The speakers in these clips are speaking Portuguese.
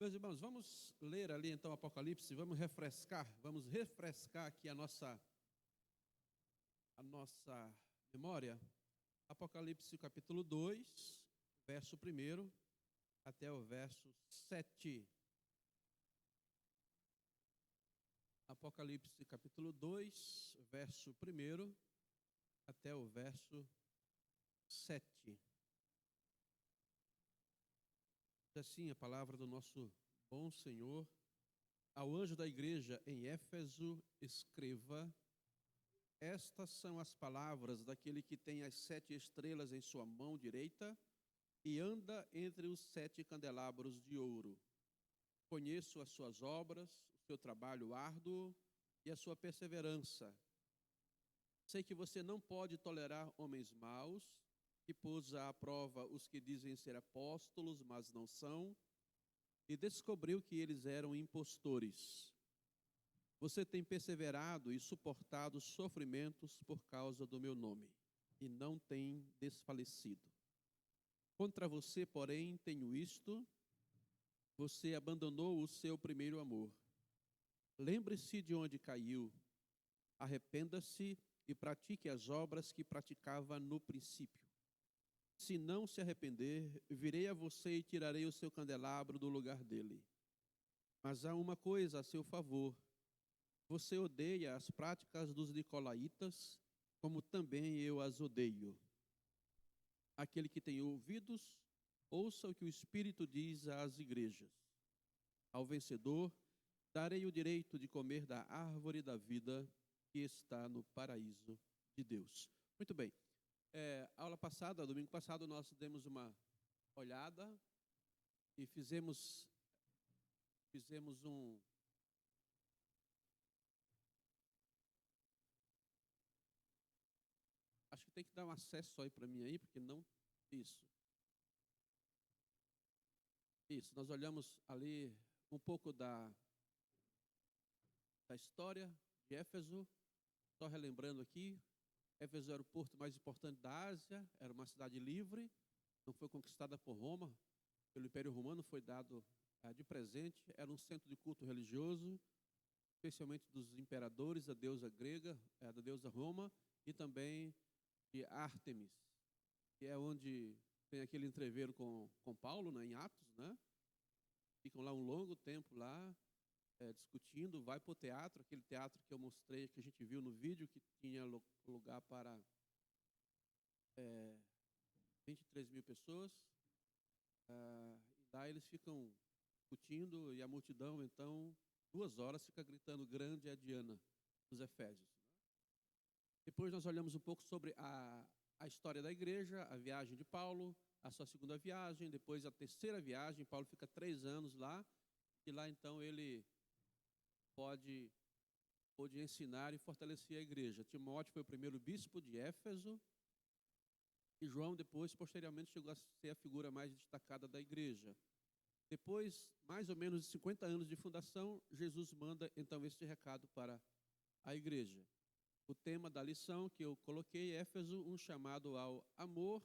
Meus irmãos, vamos ler ali então Apocalipse, vamos refrescar aqui a nossa memória. Apocalipse capítulo 2, verso 1 até o verso 7. Apocalipse capítulo 2, verso 1 até o verso 7. Diz assim a palavra do nosso bom Senhor: ao anjo da igreja em Éfeso escreva: estas são as palavras daquele que tem as 7 estrelas em sua mão direita e anda entre os 7 candelabros de ouro. Conheço as suas obras, o seu trabalho árduo e a sua perseverança. Sei que você não pode tolerar homens maus, que pôs à prova os que dizem ser apóstolos, mas não são, e descobriu que eles eram impostores. Você tem perseverado e suportado sofrimentos por causa do meu nome, e não tem desfalecido. Contra você, porém, tenho isto: você abandonou o seu primeiro amor. Lembre-se de onde caiu, arrependa-se e pratique as obras que praticava no princípio. Se não se arrepender, virei a você e tirarei o seu candelabro do lugar dele. Mas há uma coisa a seu favor: você odeia as práticas dos nicolaítas, como também eu as odeio. Aquele que tem ouvidos, ouça o que o Espírito diz às igrejas. Ao vencedor, darei o direito de comer da árvore da vida que está no paraíso de Deus. Muito bem. Aula passada, domingo passado, nós demos uma olhada e fizemos um... Acho que tem que dar um acesso aí para mim aí, porque não... Isso, nós olhamos ali um pouco da história de Éfeso, só relembrando aqui. Éfeso era o porto mais importante da Ásia, era uma cidade livre, não foi conquistada por Roma, pelo Império Romano, foi dado de presente, era um centro de culto religioso, especialmente dos imperadores, da deusa grega, da deusa Roma, e também de Ártemis, que é onde tem aquele entreveiro com Paulo, né, em Atos, né? Ficam lá um longo tempo lá, discutindo, vai para o teatro, aquele teatro que eu mostrei, que a gente viu no vídeo, que tinha lugar para 23 mil pessoas. E lá eles ficam discutindo e a multidão, então, 2 horas fica gritando: grande é a Diana dos Efésios. Depois nós olhamos um pouco sobre a história da igreja, a viagem de Paulo, a sua segunda viagem, depois a terceira viagem. Paulo fica 3 anos lá, e lá então ele pôde ensinar e fortalecer a igreja. Timóteo foi o primeiro bispo de Éfeso, e João depois, posteriormente, chegou a ser a figura mais destacada da igreja. Depois, mais ou menos 50 anos de fundação, Jesus manda então este recado para a igreja. O tema da lição que eu coloquei, Éfeso, um chamado ao amor.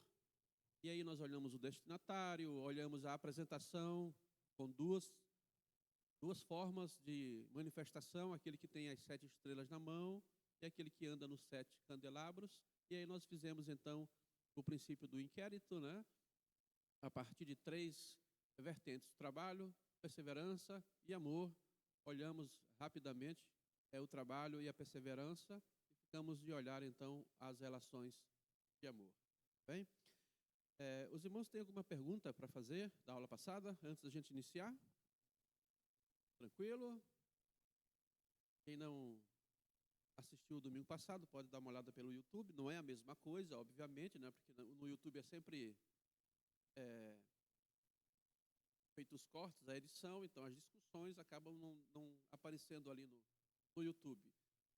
E aí nós olhamos o destinatário, olhamos a apresentação com duas formas de manifestação: aquele que tem as 7 estrelas na mão e aquele que anda nos 7 candelabros. E aí nós fizemos então o princípio do inquérito, né? A partir de 3 vertentes: trabalho, perseverança e amor. Olhamos rapidamente o trabalho e a perseverança, e ficamos de olhar então as relações de amor. Bem? Os irmãos têm alguma pergunta para fazer da aula passada, antes da gente iniciar? Tranquilo? Quem não assistiu o domingo passado pode dar uma olhada pelo YouTube. Não é a mesma coisa, obviamente, né? Porque no YouTube é sempre feitos os cortes, a edição, então as discussões acabam não aparecendo ali no YouTube.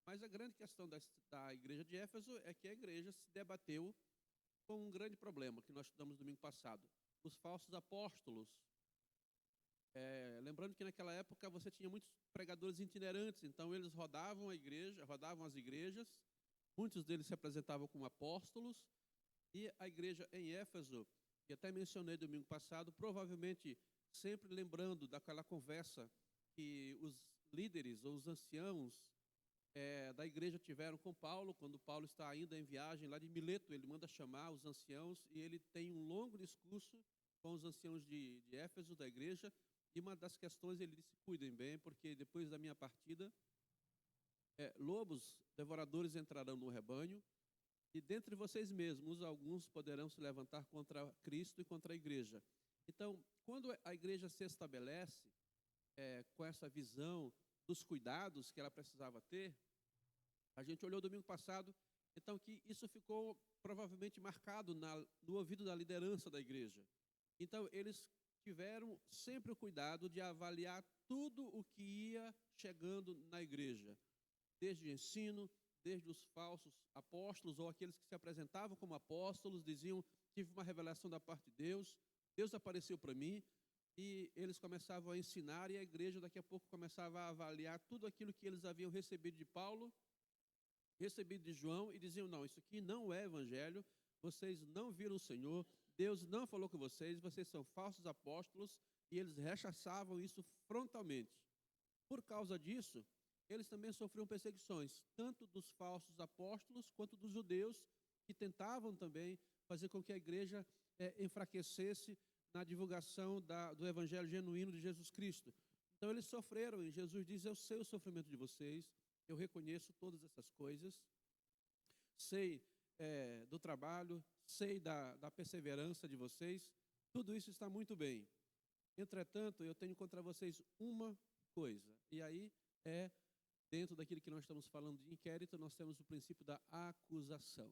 Mas a grande questão da igreja de Éfeso é que a igreja se debateu com um grande problema que nós estudamos domingo passado: os falsos apóstolos. Lembrando que naquela época você tinha muitos pregadores itinerantes, então eles rodavam as igrejas, muitos deles se apresentavam como apóstolos, e a igreja em Éfeso, que até mencionei domingo passado, provavelmente sempre lembrando daquela conversa que os líderes ou os anciãos da igreja tiveram com Paulo, quando Paulo está ainda em viagem lá de Mileto. Ele manda chamar os anciãos e ele tem um longo discurso com os anciãos de Éfeso, da igreja, e uma das questões ele disse: cuidem bem, porque depois da minha partida, lobos devoradores entrarão no rebanho, e dentre vocês mesmos, alguns poderão se levantar contra Cristo e contra a igreja. Então, quando a igreja se estabelece com essa visão dos cuidados que ela precisava ter, a gente olhou domingo passado, então, que isso ficou provavelmente marcado no ouvido da liderança da igreja. Então, eles tiveram sempre o cuidado de avaliar tudo o que ia chegando na igreja, desde o ensino, desde os falsos apóstolos ou aqueles que se apresentavam como apóstolos, diziam: tive uma revelação da parte de Deus, Deus apareceu para mim, e eles começavam a ensinar, e a igreja daqui a pouco começava a avaliar tudo aquilo que eles haviam recebido de Paulo, recebido de João, e diziam: não, isso aqui não é evangelho, vocês não viram o Senhor, Deus não falou com vocês são falsos apóstolos, e eles rechaçavam isso frontalmente. Por causa disso, eles também sofriam perseguições, tanto dos falsos apóstolos quanto dos judeus, que tentavam também fazer com que a igreja enfraquecesse na divulgação do evangelho genuíno de Jesus Cristo. Então eles sofreram, e Jesus diz: eu sei o sofrimento de vocês, eu reconheço todas essas coisas, sei do trabalho, sei da perseverança de vocês, tudo isso está muito bem. Entretanto, eu tenho contra vocês uma coisa, e aí dentro daquilo que nós estamos falando de inquérito, nós temos o princípio da acusação.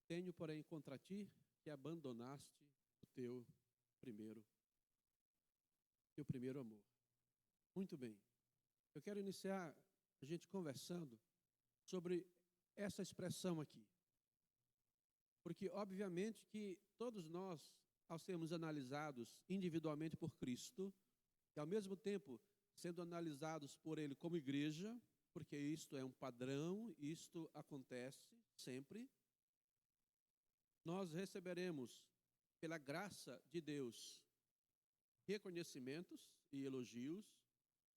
Tenho, porém, contra ti que abandonaste o teu primeiro amor. Muito bem. Eu quero iniciar a gente conversando sobre essa expressão aqui. Porque, obviamente, que todos nós, ao sermos analisados individualmente por Cristo, e ao mesmo tempo sendo analisados por Ele como igreja, porque isto é um padrão, isto acontece sempre, nós receberemos, pela graça de Deus, reconhecimentos e elogios,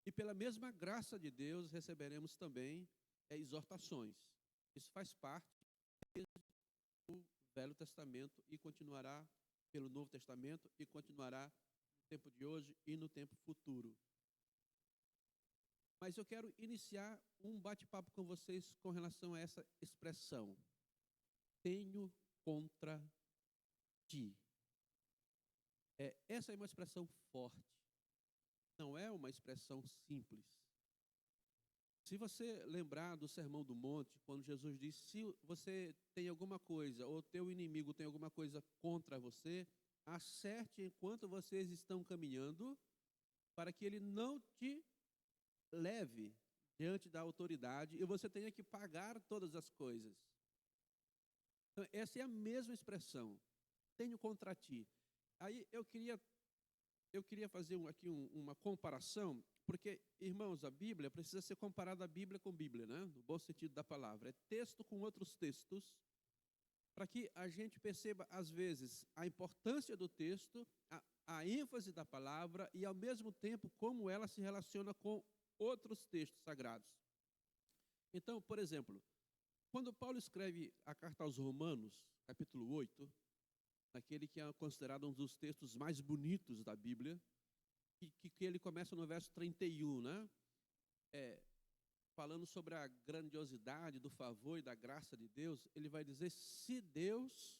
e pela mesma graça de Deus receberemos também exortações. Isso faz parte do Velho Testamento e continuará pelo Novo Testamento e continuará no tempo de hoje e no tempo futuro. Mas eu quero iniciar um bate-papo com vocês com relação a essa expressão: tenho contra ti. Essa é uma expressão forte, não é uma expressão simples. Se você lembrar do Sermão do Monte, quando Jesus disse: se você tem alguma coisa, ou teu inimigo tem alguma coisa contra você, acerte enquanto vocês estão caminhando, para que ele não te leve diante da autoridade e você tenha que pagar todas as coisas. Então, essa é a mesma expressão: tenho contra ti. Aí eu queria fazer aqui uma comparação, porque, irmãos, a Bíblia precisa ser comparada a Bíblia com Bíblia, né? No bom sentido da palavra. É texto com outros textos, para que a gente perceba, às vezes, a importância do texto, a ênfase da palavra e, ao mesmo tempo, como ela se relaciona com outros textos sagrados. Então, por exemplo, quando Paulo escreve a carta aos Romanos, capítulo 8, naquele que é considerado um dos textos mais bonitos da Bíblia, que ele começa no verso 31, né? Falando sobre a grandiosidade do favor e da graça de Deus, ele vai dizer: se Deus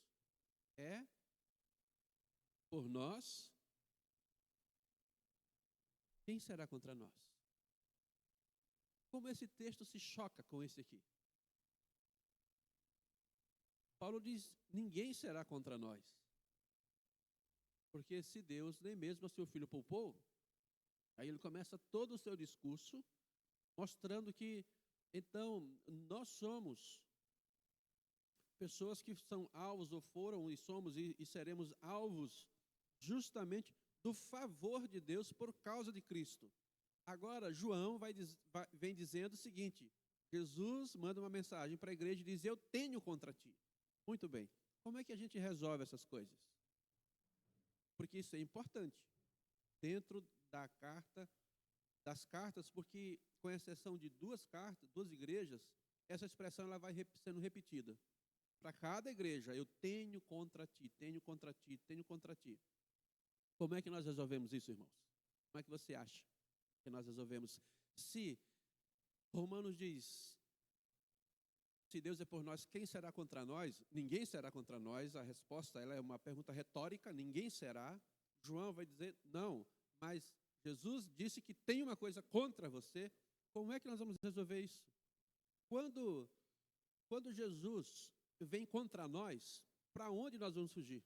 é por nós, quem será contra nós? Como esse texto se choca com esse aqui? Paulo diz: ninguém será contra nós. Porque se Deus nem mesmo a seu filho poupou, aí ele começa todo o seu discurso mostrando que, então, nós somos pessoas que são alvos, ou foram e somos e seremos alvos justamente do favor de Deus por causa de Cristo. Agora, João vem dizendo o seguinte: Jesus manda uma mensagem para a igreja e diz: eu tenho contra ti. Muito bem. Como é que a gente resolve essas coisas? Porque isso é importante. dentro das cartas, porque, com exceção de duas cartas, duas igrejas, essa expressão ela vai sendo repetida. Para cada igreja, eu tenho contra ti, tenho contra ti, tenho contra ti. Como é que nós resolvemos isso, irmãos? Como é que você acha que nós resolvemos? Se Romanos diz, se Deus é por nós, quem será contra nós? Ninguém será contra nós. A resposta ela é uma pergunta retórica, ninguém será. João vai dizer, não, mas Jesus disse que tem uma coisa contra você. Como é que nós vamos resolver isso? Quando Jesus vem contra nós, para onde nós vamos fugir?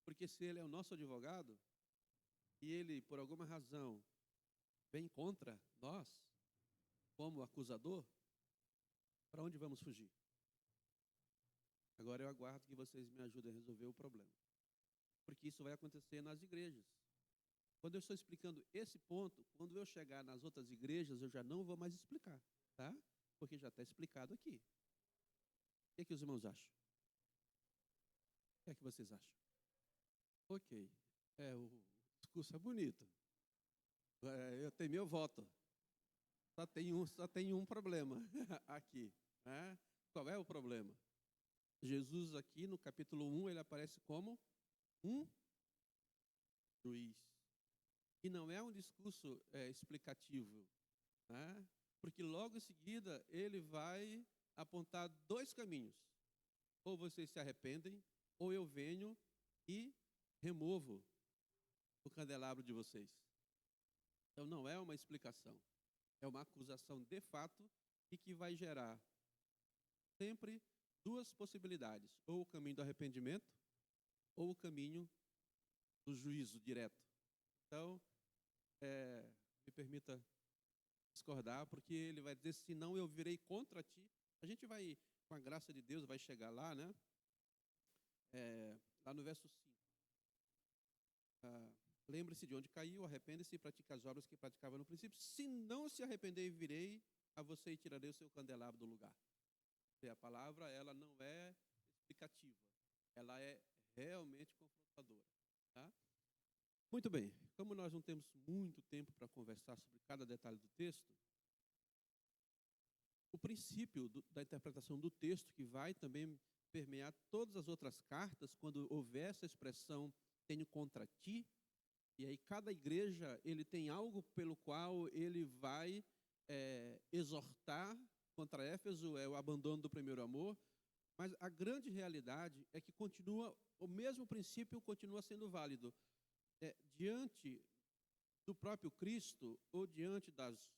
Porque se ele é o nosso advogado, e ele, por alguma razão, vem contra nós, como acusador, para onde vamos fugir? Agora eu aguardo que vocês me ajudem a resolver o problema. Porque isso vai acontecer nas igrejas. Quando eu estou explicando esse ponto, quando eu chegar nas outras igrejas, eu já não vou mais explicar, tá? Porque já está explicado aqui. O que os irmãos acham? O que vocês acham? Ok. O discurso é bonito. Eu tenho meu voto. Só tem um problema aqui. Né? Qual é o problema? Jesus aqui no capítulo 1, ele aparece como um juiz. E não é um discurso explicativo, né? Porque logo em seguida ele vai apontar dois caminhos. Ou vocês se arrependem, ou eu venho e removo o candelabro de vocês. Então não é uma explicação, é uma acusação de fato e que vai gerar sempre duas possibilidades, ou o caminho do arrependimento, ou o caminho do juízo direto. Então, me permita discordar, porque ele vai dizer, senão eu virei contra ti. A gente vai, com a graça de Deus, vai chegar lá, né? Lá no verso 5. Lembre-se de onde caiu, arrepende-se e pratique as obras que praticava no princípio. Se não se arrepender, virei a você e tirarei o seu candelabro do lugar. A palavra, ela não é explicativa, ela é realmente confrontadora. Tá? Muito bem, como nós não temos muito tempo para conversar sobre cada detalhe do texto, o princípio da interpretação do texto, que vai também permear todas as outras cartas, quando houver essa expressão, tenho contra ti, e aí cada igreja, ele tem algo pelo qual ele vai exortar. Contra Éfeso é o abandono do primeiro amor, mas a grande realidade é que o mesmo princípio continua sendo válido. Diante do próprio Cristo, ou diante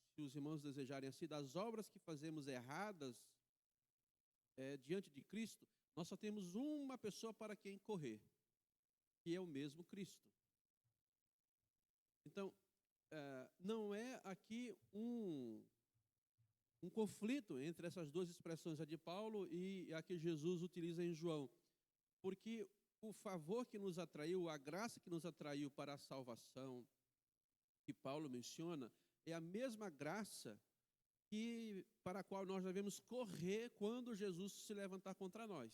se os irmãos desejarem assim, das obras que fazemos erradas, diante de Cristo, nós só temos uma pessoa para quem correr, que é o mesmo Cristo. Então, não é aqui um conflito entre essas duas expressões, a de Paulo e a que Jesus utiliza em João, porque o favor que nos atraiu, a graça que nos atraiu para a salvação, que Paulo menciona, é a mesma graça para a qual nós devemos correr quando Jesus se levantar contra nós,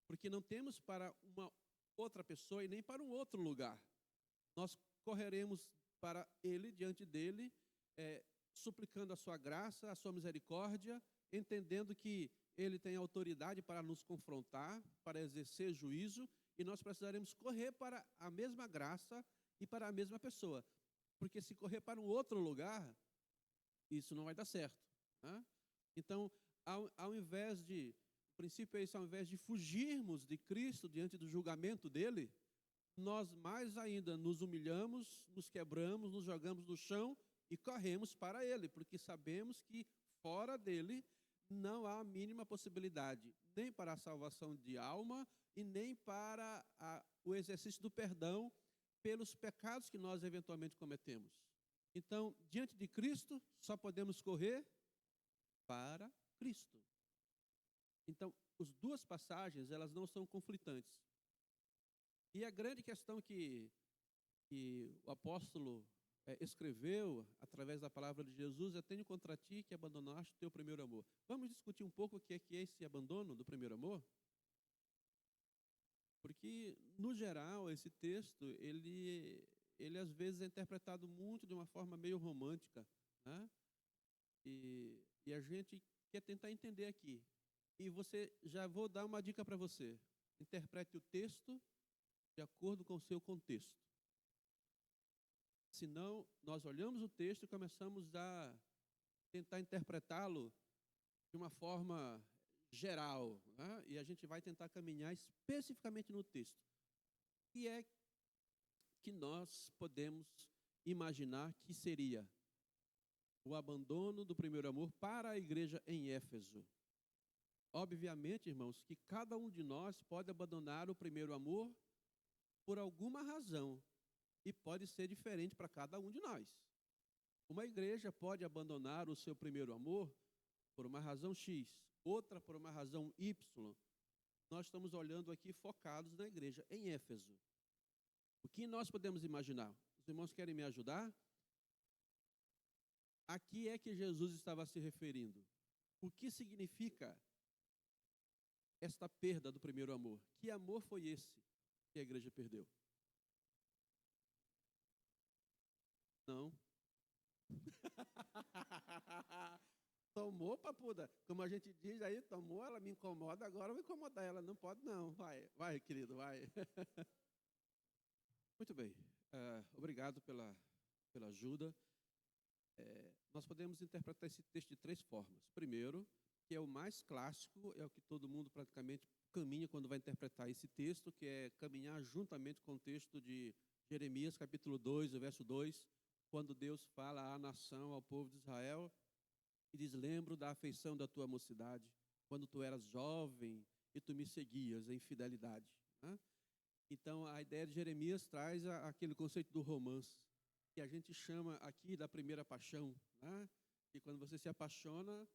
porque não temos para uma outra pessoa e nem para um outro lugar. Nós correremos para Ele, diante dEle, suplicando a sua graça, a sua misericórdia, entendendo que Ele tem autoridade para nos confrontar, para exercer juízo, e nós precisaremos correr para a mesma graça e para a mesma pessoa. Porque se correr para um outro lugar, isso não vai dar certo. Né? Então, ao invés de, o princípio é isso, ao invés de fugirmos de Cristo diante do julgamento dEle, nós mais ainda nos humilhamos, nos quebramos, nos jogamos no chão e corremos para Ele, porque sabemos que fora dEle não há a mínima possibilidade, nem para a salvação de alma e nem para o exercício do perdão pelos pecados que nós eventualmente cometemos. Então, diante de Cristo, só podemos correr para Cristo. Então, as duas passagens, elas não são conflitantes. E a grande questão que o apóstolo escreveu através da palavra de Jesus é: tenho contra ti que abandonaste o teu primeiro amor. Vamos discutir um pouco o que é esse abandono do primeiro amor? Porque, no geral, esse texto, ele às vezes é interpretado muito de uma forma meio romântica, né? E a gente quer tentar entender aqui. E já vou dar uma dica para você. Interprete o texto de acordo com o seu contexto. Senão, nós olhamos o texto e começamos a tentar interpretá-lo de uma forma geral, né? E a gente vai tentar caminhar especificamente no texto. E é que nós podemos imaginar que seria o abandono do primeiro amor para a igreja em Éfeso. Obviamente, irmãos, que cada um de nós pode abandonar o primeiro amor por alguma razão e pode ser diferente para cada um de nós. Uma igreja pode abandonar o seu primeiro amor por uma razão X, outra por uma razão Y. Nós estamos olhando aqui focados na igreja em Éfeso. O que nós podemos imaginar? Os irmãos querem me ajudar? A que é que Jesus estava se referindo? O que significa esta perda do primeiro amor? Que amor foi esse que a igreja perdeu? Não. Tomou, papuda. Como a gente diz aí, tomou, ela me incomoda, agora eu vou incomodar ela. Não pode não. Vai, querido, vai. Muito bem. Obrigado pela ajuda. Nós podemos interpretar esse texto de três formas. Primeiro, que é o mais clássico, é o que todo mundo praticamente caminha quando vai interpretar esse texto, que é caminhar juntamente com o texto de Jeremias, capítulo 2, o verso 2, quando Deus fala à nação, ao povo de Israel, e diz: lembro da afeição da tua mocidade, quando tu eras jovem e tu me seguias em fidelidade. Né? Então, a ideia de Jeremias traz aquele conceito do romance, que a gente chama aqui da primeira paixão, né? E quando você se apaixona,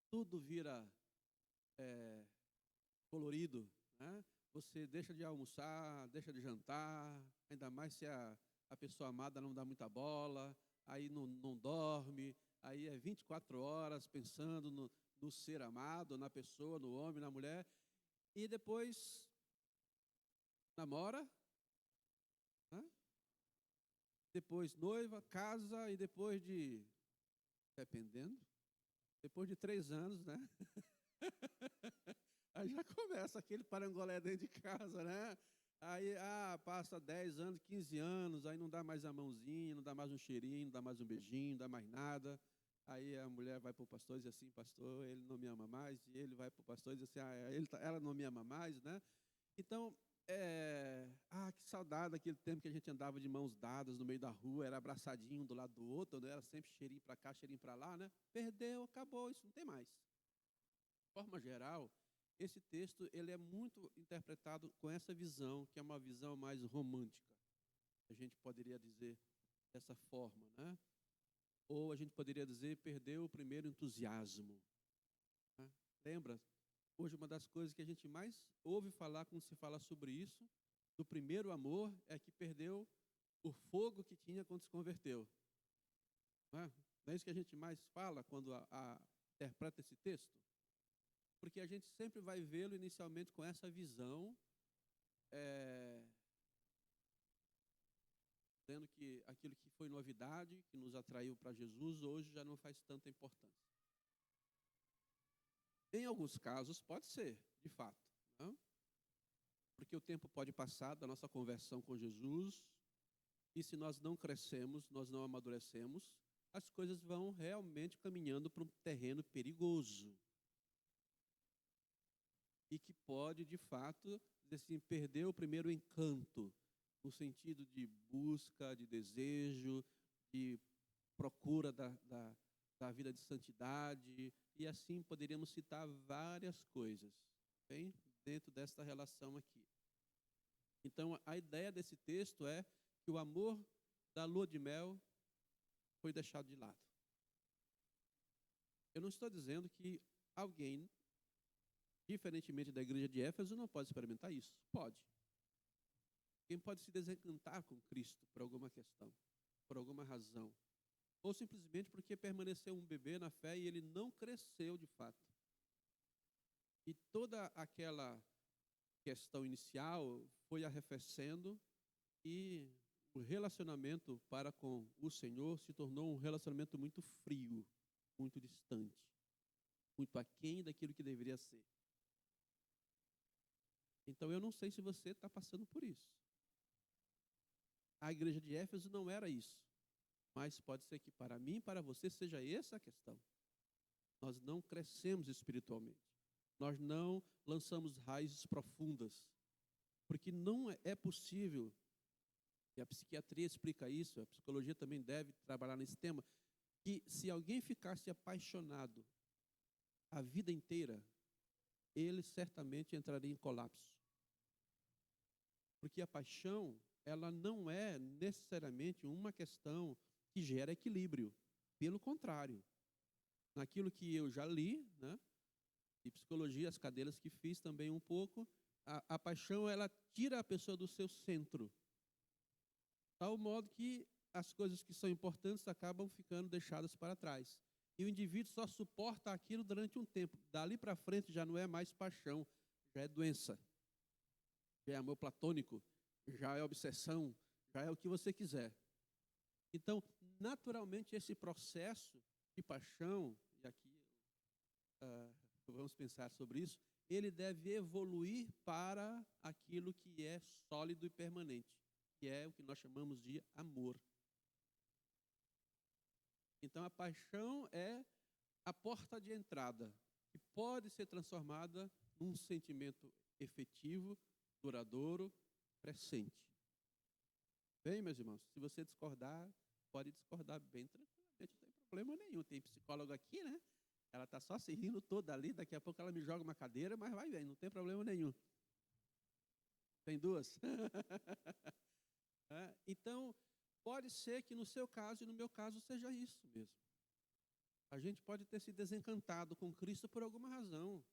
tudo vira colorido, né? Você deixa de almoçar, deixa de jantar, ainda mais se a pessoa amada não dá muita bola, aí não dorme, aí é 24 horas pensando no ser amado, na pessoa, no homem, na mulher, e depois namora, né? Depois noiva, casa, e depois dependendo, depois de 3 anos, né? Aí já começa aquele parangolé dentro de casa, né? Aí, passa 10 anos, 15 anos, aí não dá mais a mãozinha, não dá mais um cheirinho, não dá mais um beijinho, não dá mais nada. Aí a mulher vai para o pastor e diz assim: pastor, ele não me ama mais. E ele vai para o pastor e diz assim: ela não me ama mais, né? Então, que saudade daquele tempo que a gente andava de mãos dadas no meio da rua, era abraçadinho um do lado do outro, né? Era sempre cheirinho para cá, cheirinho para lá, né? Perdeu, acabou, isso não tem mais. De forma geral, esse texto ele é muito interpretado com essa visão, que é uma visão mais romântica. A gente poderia dizer dessa forma, né? Ou a gente poderia dizer, perdeu o primeiro entusiasmo. Né? Lembra? Hoje, uma das coisas que a gente mais ouve falar quando se fala sobre isso, do primeiro amor, é que perdeu o fogo que tinha quando se converteu. Não é isso que a gente mais fala quando interpreta esse texto? Porque a gente sempre vai vê-lo inicialmente com essa visão, dizendo que aquilo que foi novidade, que nos atraiu para Jesus, hoje já não faz tanta importância. Em alguns casos, pode ser, de fato. Não? Porque o tempo pode passar da nossa conversão com Jesus, e se nós não crescemos, nós não amadurecemos, as coisas vão realmente caminhando para um terreno perigoso. E que pode, de fato, dizer assim, perder o primeiro encanto, no sentido de busca, de desejo, de procura da vida de santidade, e assim poderíamos citar várias coisas, bem, dentro desta relação aqui. Então, a ideia desse texto é que o amor da lua de mel foi deixado de lado. Eu não estou dizendo que alguém, diferentemente da igreja de Éfeso, não pode experimentar isso. Pode. Quem pode se desencantar com Cristo por alguma questão, por alguma razão, ou simplesmente porque permaneceu um bebê na fé e ele não cresceu de fato. E toda aquela questão inicial foi arrefecendo e o relacionamento para com o Senhor se tornou um relacionamento muito frio, muito distante, muito aquém daquilo que deveria ser. Então eu não sei se você está passando por isso. A igreja de Éfeso não era isso, mas pode ser que para mim e para você seja essa a questão. Nós não crescemos espiritualmente, nós não lançamos raízes profundas, porque não é possível, e a psiquiatria explica isso, a psicologia também deve trabalhar nesse tema, que se alguém ficasse apaixonado a vida inteira, ele certamente entraria em colapso. Porque a paixão, ela não é necessariamente uma questão que gera equilíbrio. Pelo contrário, naquilo que eu já li, né, de psicologia, as cadeiras que fiz também um pouco, a paixão, ela tira a pessoa do seu centro, tal modo que as coisas que são importantes acabam ficando deixadas para trás. E o indivíduo só suporta aquilo durante um tempo. Dali para frente já não é mais paixão, já é doença, já é amor platônico, já é obsessão, já é o que você quiser. Então, naturalmente, esse processo de paixão, e aqui vamos pensar sobre isso, ele deve evoluir para aquilo que é sólido e permanente, que é o que nós chamamos de amor. Então, a paixão é a porta de entrada, que pode ser transformada num sentimento efetivo, duradouro, crescente. Bem, meus irmãos, se você discordar, pode discordar bem tranquilamente, não tem problema nenhum. Tem psicólogo aqui, né? Ela está só se rindo toda ali, daqui a pouco ela me joga uma cadeira, mas vai bem, não tem problema nenhum. Tem duas? Então, pode ser que no seu caso e no meu caso seja isso mesmo. A gente pode ter se desencantado com Cristo por alguma razão,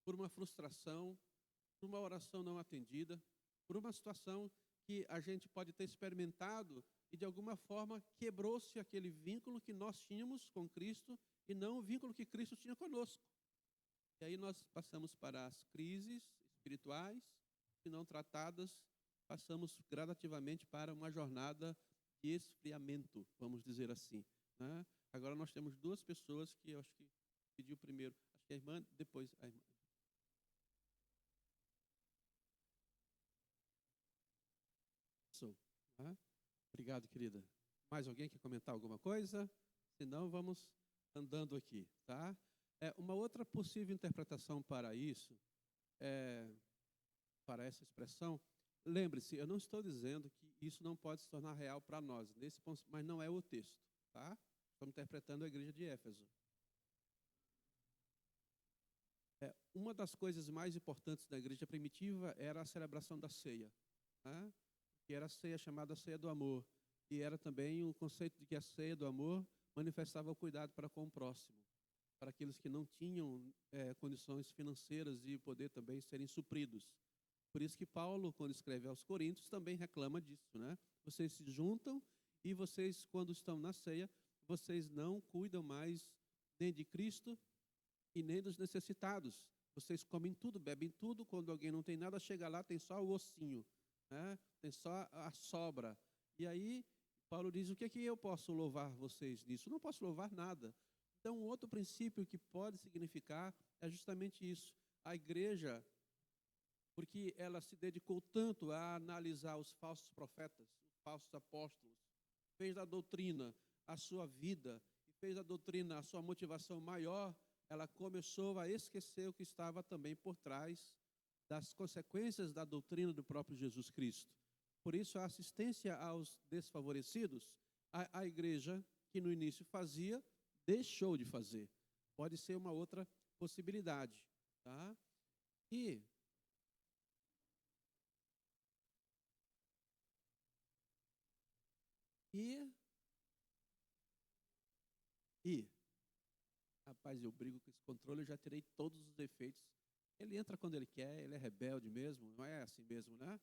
por uma frustração, por uma oração não atendida, por uma situação que a gente pode ter experimentado e de alguma forma quebrou-se aquele vínculo que nós tínhamos com Cristo e não o vínculo que Cristo tinha conosco. E aí nós passamos para as crises espirituais, se não tratadas, passamos gradativamente para uma jornada de esfriamento, vamos dizer assim, né? Agora nós temos duas pessoas que eu acho que pediu primeiro, acho que a irmã, depois a irmã. Obrigado, querida. Mais alguém quer comentar alguma coisa? Se não, vamos andando aqui, tá? Uma outra possível interpretação para isso, para essa expressão, lembre-se, eu não estou dizendo que isso não pode se tornar real para nós, nesse ponto, mas não é o texto, tá? Estamos interpretando a igreja de Éfeso. Uma das coisas mais importantes da igreja primitiva era a celebração da ceia, né? Que era a ceia chamada ceia do amor, e era também o conceito de que a ceia do amor manifestava o cuidado para com o próximo, para aqueles que não tinham condições financeiras de poder também serem supridos. Por isso que Paulo, quando escreve aos Coríntios, também reclama disso, né? Vocês se juntam e vocês, quando estão na ceia, vocês não cuidam mais nem de Cristo e nem dos necessitados. Vocês comem tudo, bebem tudo, quando alguém não tem nada, chega lá, tem só o ossinho, né? Tem só a sobra. E aí, Paulo diz, o que é que eu posso louvar vocês nisso? Não posso louvar nada. Então, um outro princípio que pode significar é justamente isso. A igreja, porque ela se dedicou tanto a analisar os falsos profetas, os falsos apóstolos, fez da doutrina a sua vida, e fez da doutrina a sua motivação maior, ela começou a esquecer o que estava também por trás das consequências da doutrina do próprio Jesus Cristo. Por isso, a assistência aos desfavorecidos, a igreja, que no início fazia, deixou de fazer. Pode ser uma outra possibilidade, tá? E rapaz, eu brigo com esse controle, eu já tirei todos os defeitos. Ele entra quando ele quer, ele é rebelde mesmo, não é assim mesmo, né?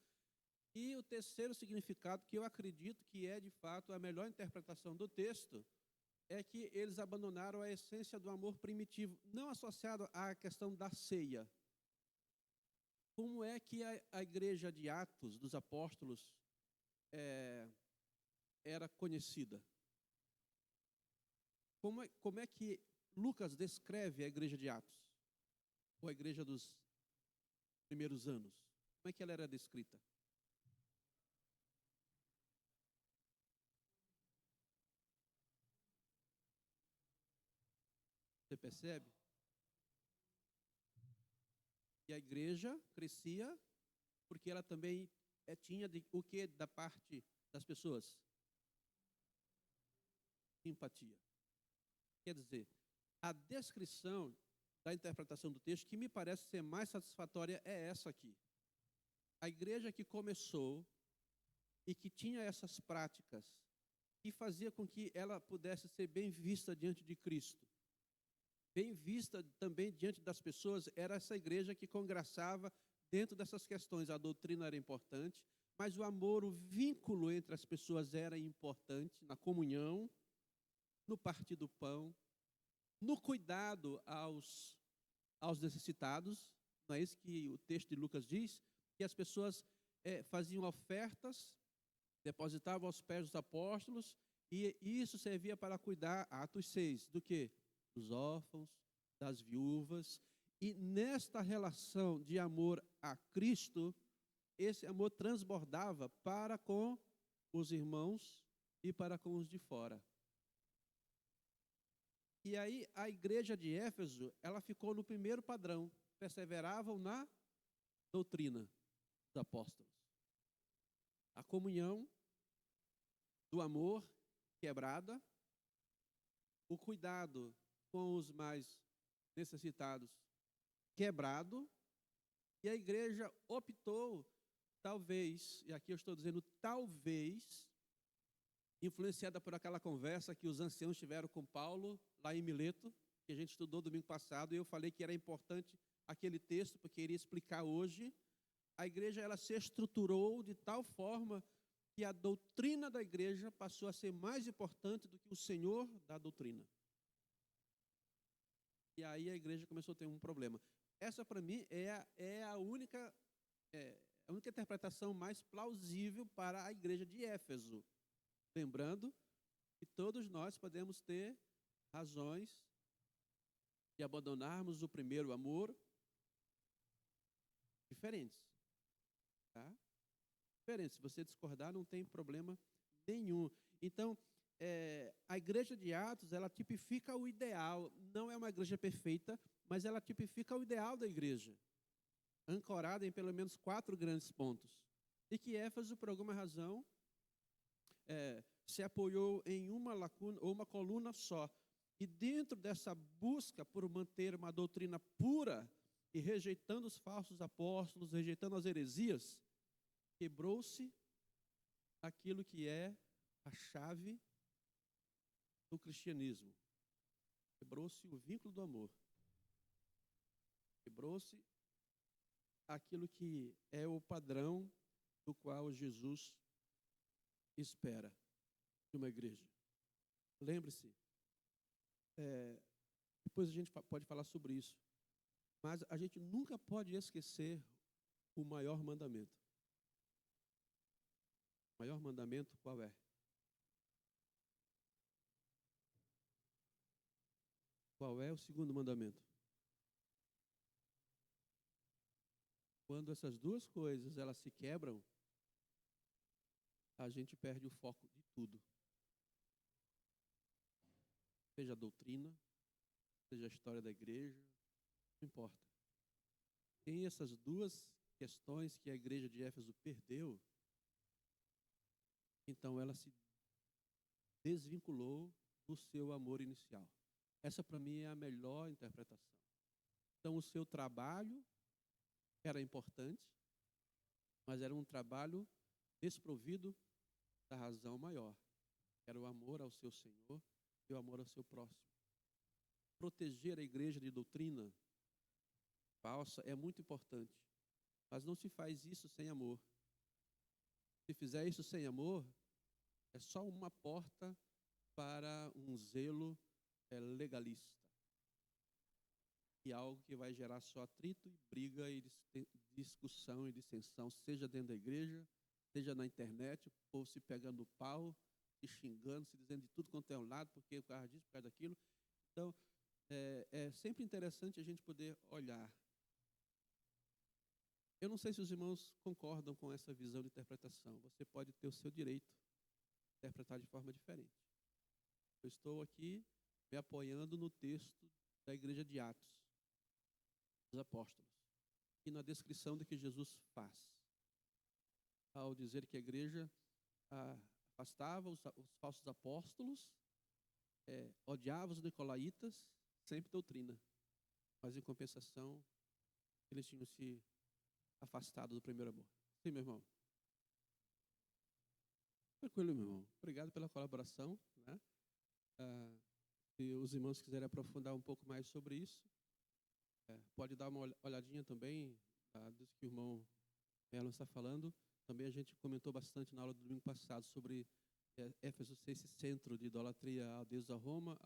E o terceiro significado, que eu acredito que é, de fato, a melhor interpretação do texto, é que eles abandonaram a essência do amor primitivo, não associado à questão da ceia, como é que a igreja de Atos dos Apóstolos é, era conhecida? Como é que Lucas descreve a igreja de Atos? Ou a igreja dos primeiros anos? Como é que ela era descrita? Você percebe? E a igreja crescia porque ela também tinha o que da parte das pessoas? Simpatia. Quer dizer, a descrição da interpretação do texto, que me parece ser mais satisfatória, é essa aqui. A igreja que começou e que tinha essas práticas, que fazia com que ela pudesse ser bem vista diante de Cristo, bem vista também diante das pessoas, era essa igreja que congraçava dentro dessas questões. A doutrina era importante, mas o amor, o vínculo entre as pessoas era importante, na comunhão, no partir do pão, no cuidado aos necessitados. Não é isso que o texto de Lucas diz? Que as pessoas faziam ofertas, depositavam aos pés dos apóstolos, e isso servia para cuidar, Atos 6, do quê? Dos órfãos, das viúvas. E nesta relação de amor a Cristo, esse amor transbordava para com os irmãos e para com os de fora. E aí a igreja de Éfeso, ela ficou no primeiro padrão, perseveravam na doutrina dos apóstolos. A comunhão do amor quebrada, o cuidado com os mais necessitados quebrado, e a igreja optou, talvez, e aqui eu estou dizendo talvez, influenciada por aquela conversa que os anciãos tiveram com Paulo, lá em Mileto, que a gente estudou domingo passado, e eu falei que era importante aquele texto, porque iria explicar hoje. A igreja, ela se estruturou de tal forma que a doutrina da igreja passou a ser mais importante do que o Senhor da doutrina. E aí a igreja começou a ter um problema. Essa, para mim, é a única interpretação mais plausível para a igreja de Éfeso. Lembrando que todos nós podemos ter razões de abandonarmos o primeiro amor diferentes. Tá? Diferentes. Se você discordar, não tem problema nenhum. Então, a igreja de Atos, ela tipifica o ideal. Não é uma igreja perfeita, mas ela tipifica o ideal da igreja, ancorada em pelo menos 4 grandes pontos. E que Éfeso, por alguma razão, se apoiou em uma lacuna ou uma coluna só. E dentro dessa busca por manter uma doutrina pura e rejeitando os falsos apóstolos, rejeitando as heresias, quebrou-se aquilo que é a chave do cristianismo. Quebrou-se o vínculo do amor. Quebrou-se aquilo que é o padrão do qual Jesus espera de uma igreja. Lembre-se, depois a gente pode falar sobre isso, mas a gente nunca pode esquecer o maior mandamento. O maior mandamento qual é? Qual é o segundo mandamento? Quando essas duas coisas elas se quebram, a gente perde o foco de tudo. Seja a doutrina, seja a história da igreja, não importa. Tem essas duas questões que a igreja de Éfeso perdeu, então ela se desvinculou do seu amor inicial. Essa, para mim, é a melhor interpretação. Então, o seu trabalho era importante, mas era um trabalho desprovido da razão maior. Era o amor ao seu Senhor e o amor ao seu próximo. Proteger a igreja de doutrina falsa é muito importante, mas não se faz isso sem amor. Se fizer isso sem amor, é só uma porta para um zelo legalista. e algo que vai gerar só atrito e briga e discussão e dissensão, seja dentro da igreja, seja na internet, o povo se pegando pau, se xingando, se dizendo de tudo quanto é um lado, porque o cara disso, por causa daquilo. Então, é sempre interessante a gente poder olhar. Eu não sei se os irmãos concordam com essa visão de interpretação. Você pode ter o seu direito de interpretar de forma diferente. Eu estou aqui me apoiando no texto da igreja de Atos dos Apóstolos e na descrição do que Jesus faz, ao dizer que a igreja afastava os falsos apóstolos, odiava os nicolaítas, sempre doutrina, mas em compensação eles tinham se afastado do primeiro amor. Sim, meu irmão? Tranquilo, meu irmão. Obrigado pela colaboração, né? Se os irmãos quiserem aprofundar um pouco mais sobre isso, pode dar uma olhadinha também disso que o irmão Melo está falando. Também a gente comentou bastante na aula do domingo passado sobre Éfeso ser esse centro de idolatria à deusa Roma.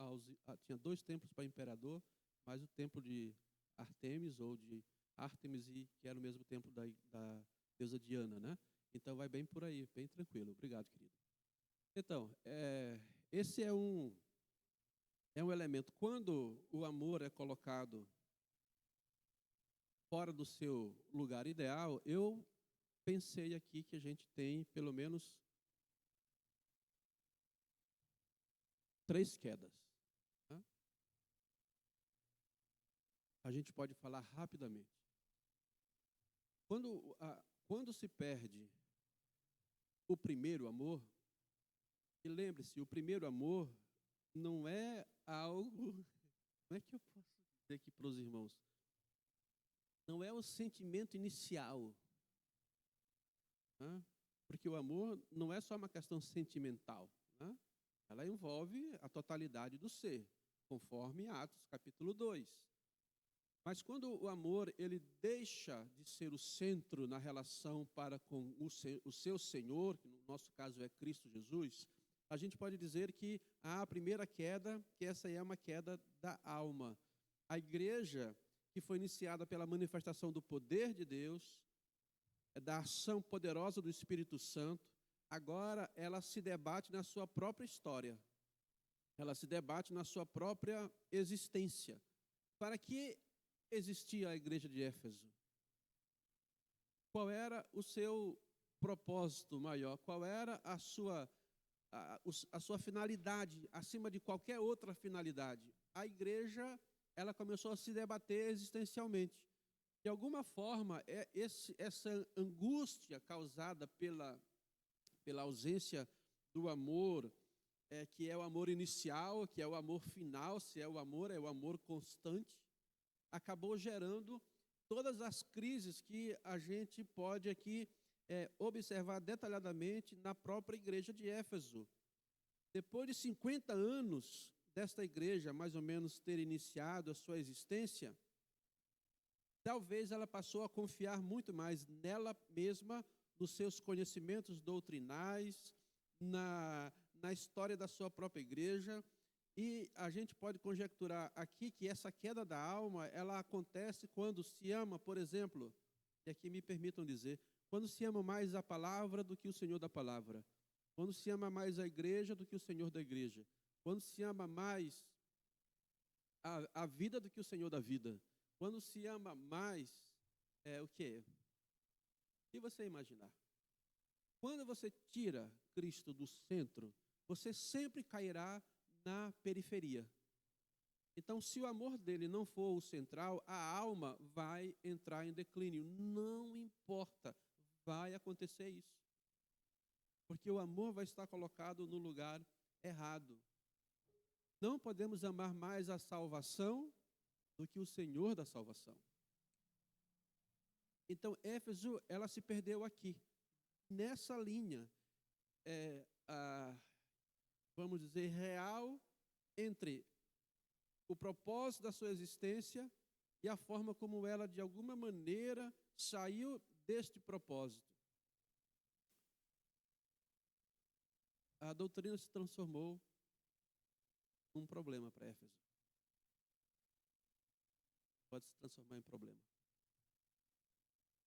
Tinha 2 templos para imperador, mais o templo de Artemis ou de Ártemis, que era o mesmo templo da deusa Diana, né? Então vai bem por aí, bem tranquilo. Obrigado, querido. Então, esse é um elemento. Quando o amor é colocado fora do seu lugar ideal, eu pensei aqui que a gente tem pelo menos 3 quedas. Tá? A gente pode falar rapidamente. Quando se perde o primeiro amor, e lembre-se, o primeiro amor não é algo, como é que eu posso dizer aqui para os irmãos? Não é o sentimento inicial. Né? Porque o amor não é só uma questão sentimental. Né? Ela envolve a totalidade do ser, conforme Atos capítulo 2. Mas quando o amor ele deixa de ser o centro na relação para com o seu Senhor, que no nosso caso é Cristo Jesus, a gente pode dizer que há a primeira queda, que essa é uma queda da alma. A igreja, que foi iniciada pela manifestação do poder de Deus, da ação poderosa do Espírito Santo, agora ela se debate na sua própria história. Ela se debate na sua própria existência. Para que existia a igreja de Éfeso? Qual era o seu propósito maior? Qual era a sua finalidade, acima de qualquer outra finalidade? A igreja, ela começou a se debater existencialmente. De alguma forma, essa angústia causada pela ausência do amor, que é o amor inicial, que é o amor final, se é o amor constante, acabou gerando todas as crises que a gente pode aqui observar detalhadamente na própria igreja de Éfeso. Depois de 50 anos desta igreja, mais ou menos, ter iniciado a sua existência, talvez ela passou a confiar muito mais nela mesma, nos seus conhecimentos doutrinais, na história da sua própria igreja. E a gente pode conjecturar aqui que essa queda da alma, ela acontece quando se ama, por exemplo, e aqui me permitam dizer, quando se ama mais a palavra do que o Senhor da palavra, quando se ama mais a igreja do que o Senhor da igreja, quando se ama mais a vida do que o Senhor da vida, quando se ama mais, o quê? O que você imaginar? Quando você tira Cristo do centro, você sempre cairá na periferia. Então, se o amor dele não for o central, a alma vai entrar em declínio. Não importa, vai acontecer isso. Porque o amor vai estar colocado no lugar errado. Não podemos amar mais a salvação do que o Senhor da salvação. Então, Éfeso, ela se perdeu aqui. Nessa linha, vamos dizer, real entre o propósito da sua existência e a forma como ela, de alguma maneira, saiu deste propósito. A doutrina se transformou num problema para Éfeso. pode se transformar em problema.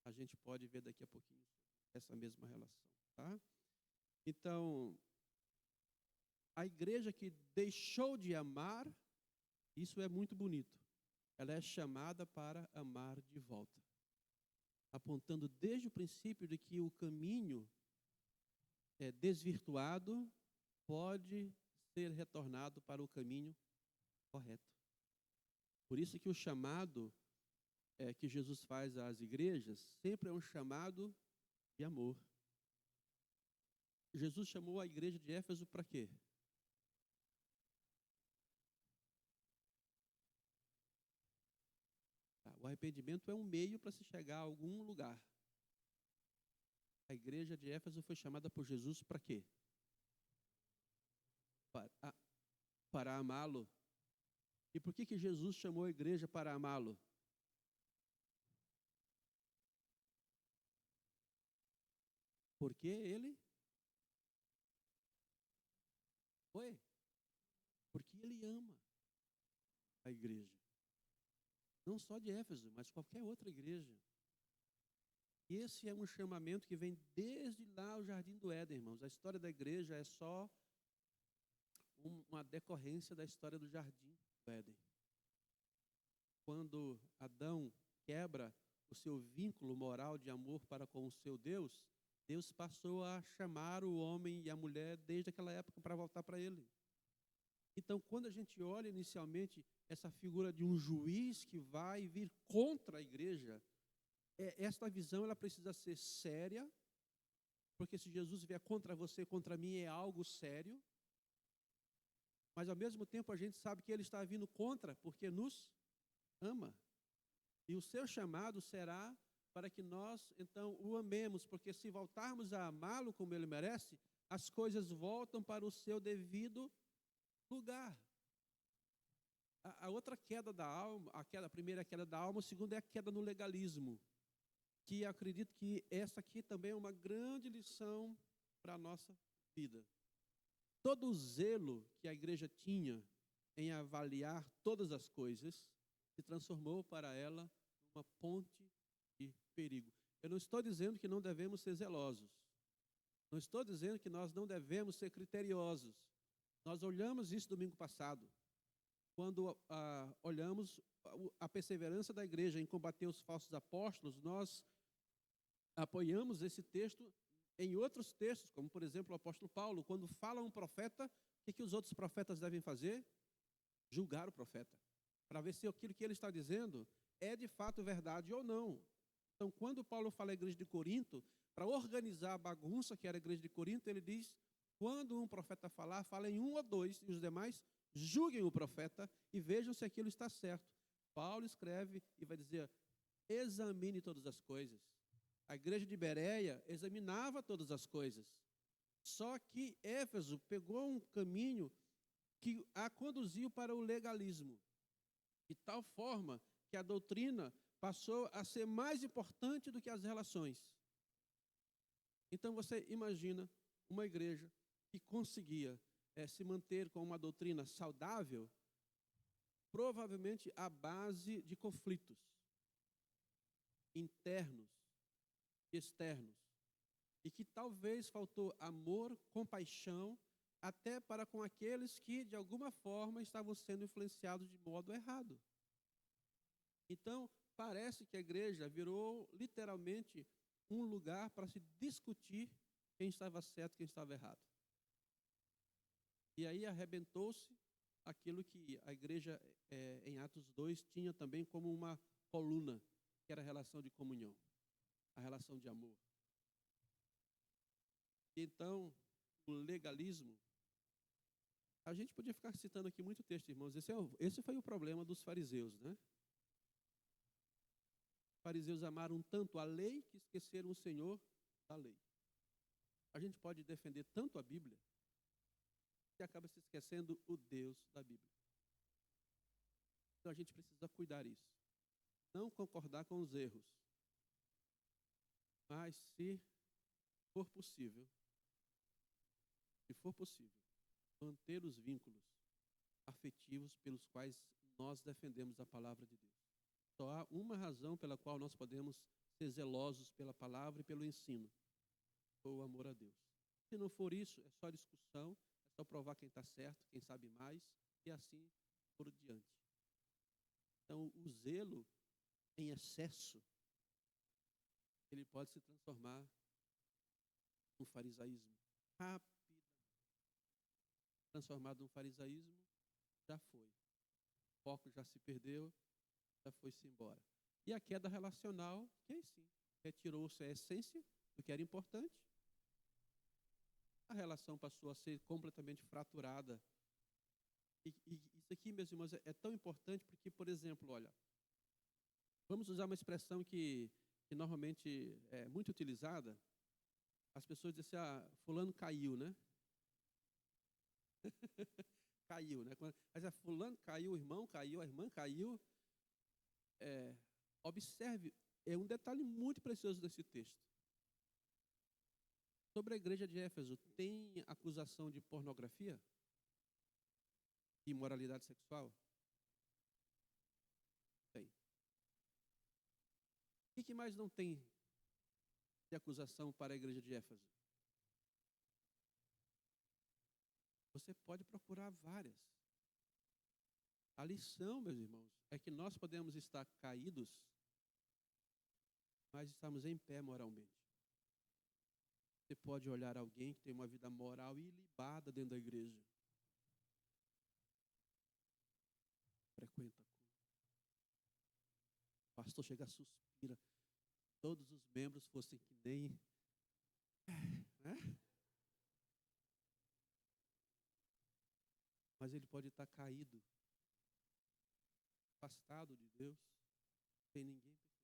A gente pode ver daqui a pouquinho essa mesma relação, tá? Então, a igreja que deixou de amar, isso é muito bonito. Ela é chamada para amar de volta, apontando desde o princípio de que o caminho desvirtuado pode ser retornado para o caminho correto. Por isso que o chamado que Jesus faz às igrejas sempre é um chamado de amor. Jesus chamou a igreja de Éfeso para quê? O arrependimento é um meio para se chegar a algum lugar. A igreja de Éfeso foi chamada por Jesus para quê? Para amá-lo. E por que Jesus chamou a igreja para amá-lo? Porque ele foi. Porque ele ama a igreja. Não só de Éfeso, mas qualquer outra igreja. E esse é um chamamento que vem desde lá o Jardim do Éden, irmãos. A história da igreja é só uma decorrência da história do Jardim do Éden. Quando Adão quebra o seu vínculo moral de amor para com o seu Deus, Deus passou a chamar o homem e a mulher desde aquela época para voltar para ele. Então, quando a gente olha inicialmente essa figura de um juiz que vai vir contra a igreja, esta visão ela precisa ser séria, porque se Jesus vier contra você, contra mim, é algo sério. Mas, ao mesmo tempo, a gente sabe que ele está vindo contra, porque nos ama. E o seu chamado será para que nós, então, o amemos, porque se voltarmos a amá-lo como ele merece, as coisas voltam para o seu devido lugar. A outra queda da alma, a primeira é a queda da alma, a segunda é a queda no legalismo, que acredito que essa aqui também é uma grande lição para a nossa vida. Todo o zelo que a igreja tinha em avaliar todas as coisas se transformou para ela numa ponte de perigo. Eu não estou dizendo que não devemos ser zelosos. Não estou dizendo que nós não devemos ser criteriosos. Nós olhamos isso domingo passado, quando olhamos a perseverança da igreja em combater os falsos apóstolos, nós apoiamos esse texto em outros textos, como, por exemplo, o apóstolo Paulo, quando fala um profeta, o que os outros profetas devem fazer? Julgar o profeta, para ver se aquilo que ele está dizendo é de fato verdade ou não. Então, quando Paulo fala à igreja de Corinto, para organizar a bagunça que era a igreja de Corinto, ele diz, quando um profeta falar, fala em um ou dois, e os demais julguem o profeta e vejam se aquilo está certo. Paulo escreve e vai dizer, examine todas as coisas. A igreja de Bereia examinava todas as coisas. Só que Éfeso pegou um caminho que a conduziu para o legalismo. De tal forma que a doutrina passou a ser mais importante do que as relações. Então você imagina uma igreja que conseguia se manter com uma doutrina saudável, provavelmente à base de conflitos internos e externos, e que talvez faltou amor, compaixão, até para com aqueles que, de alguma forma, estavam sendo influenciados de modo errado. Então, parece que a igreja virou, literalmente, um lugar para se discutir quem estava certo e quem estava errado. E aí arrebentou-se aquilo que a igreja, em Atos 2, tinha também como uma coluna, que era a relação de comunhão, a relação de amor. Então, o legalismo, a gente podia ficar citando aqui muito texto, irmãos. Esse foi o problema dos fariseus, né? Os fariseus amaram tanto a lei que esqueceram o Senhor da lei. A gente pode defender tanto a Bíblia que acaba se esquecendo o Deus da Bíblia. Então a gente precisa cuidar disso. Não concordar com os erros, mas se for possível, manter os vínculos afetivos pelos quais nós defendemos a palavra de Deus. Só há uma razão pela qual nós podemos ser zelosos pela palavra e pelo ensino: o amor a Deus. Se não for isso, é só discussão, é só provar quem está certo, quem sabe mais, e assim por diante. Então, o zelo em excesso, ele pode se transformar num farisaísmo rapidamente. Transformado num farisaísmo, já foi. O foco já se perdeu, já foi-se embora. E a queda relacional, que aí sim, retirou-se a essência do que era importante. A relação passou a ser completamente fraturada. E isso aqui, meus irmãos, é tão importante porque, por exemplo, olha, vamos usar uma expressão que normalmente é muito utilizada. As pessoas dizem assim, fulano caiu, né? Caiu, né? Mas fulano caiu, o irmão caiu, a irmã caiu. Observe, é um detalhe muito precioso desse texto. Sobre a igreja de Éfeso, tem acusação de pornografia? Imoralidade sexual? Tem. O que mais não tem de acusação para a igreja de Éfeso? Você pode procurar várias. A lição, meus irmãos, é que nós podemos estar caídos, mas estamos em pé moralmente. Você pode olhar alguém que tem uma vida moral ilibada dentro da igreja. Frequenta culto. O pastor chega, suspira. Todos os membros fossem que nem... né? Mas ele pode estar caído, afastado de Deus, sem ninguém perceber.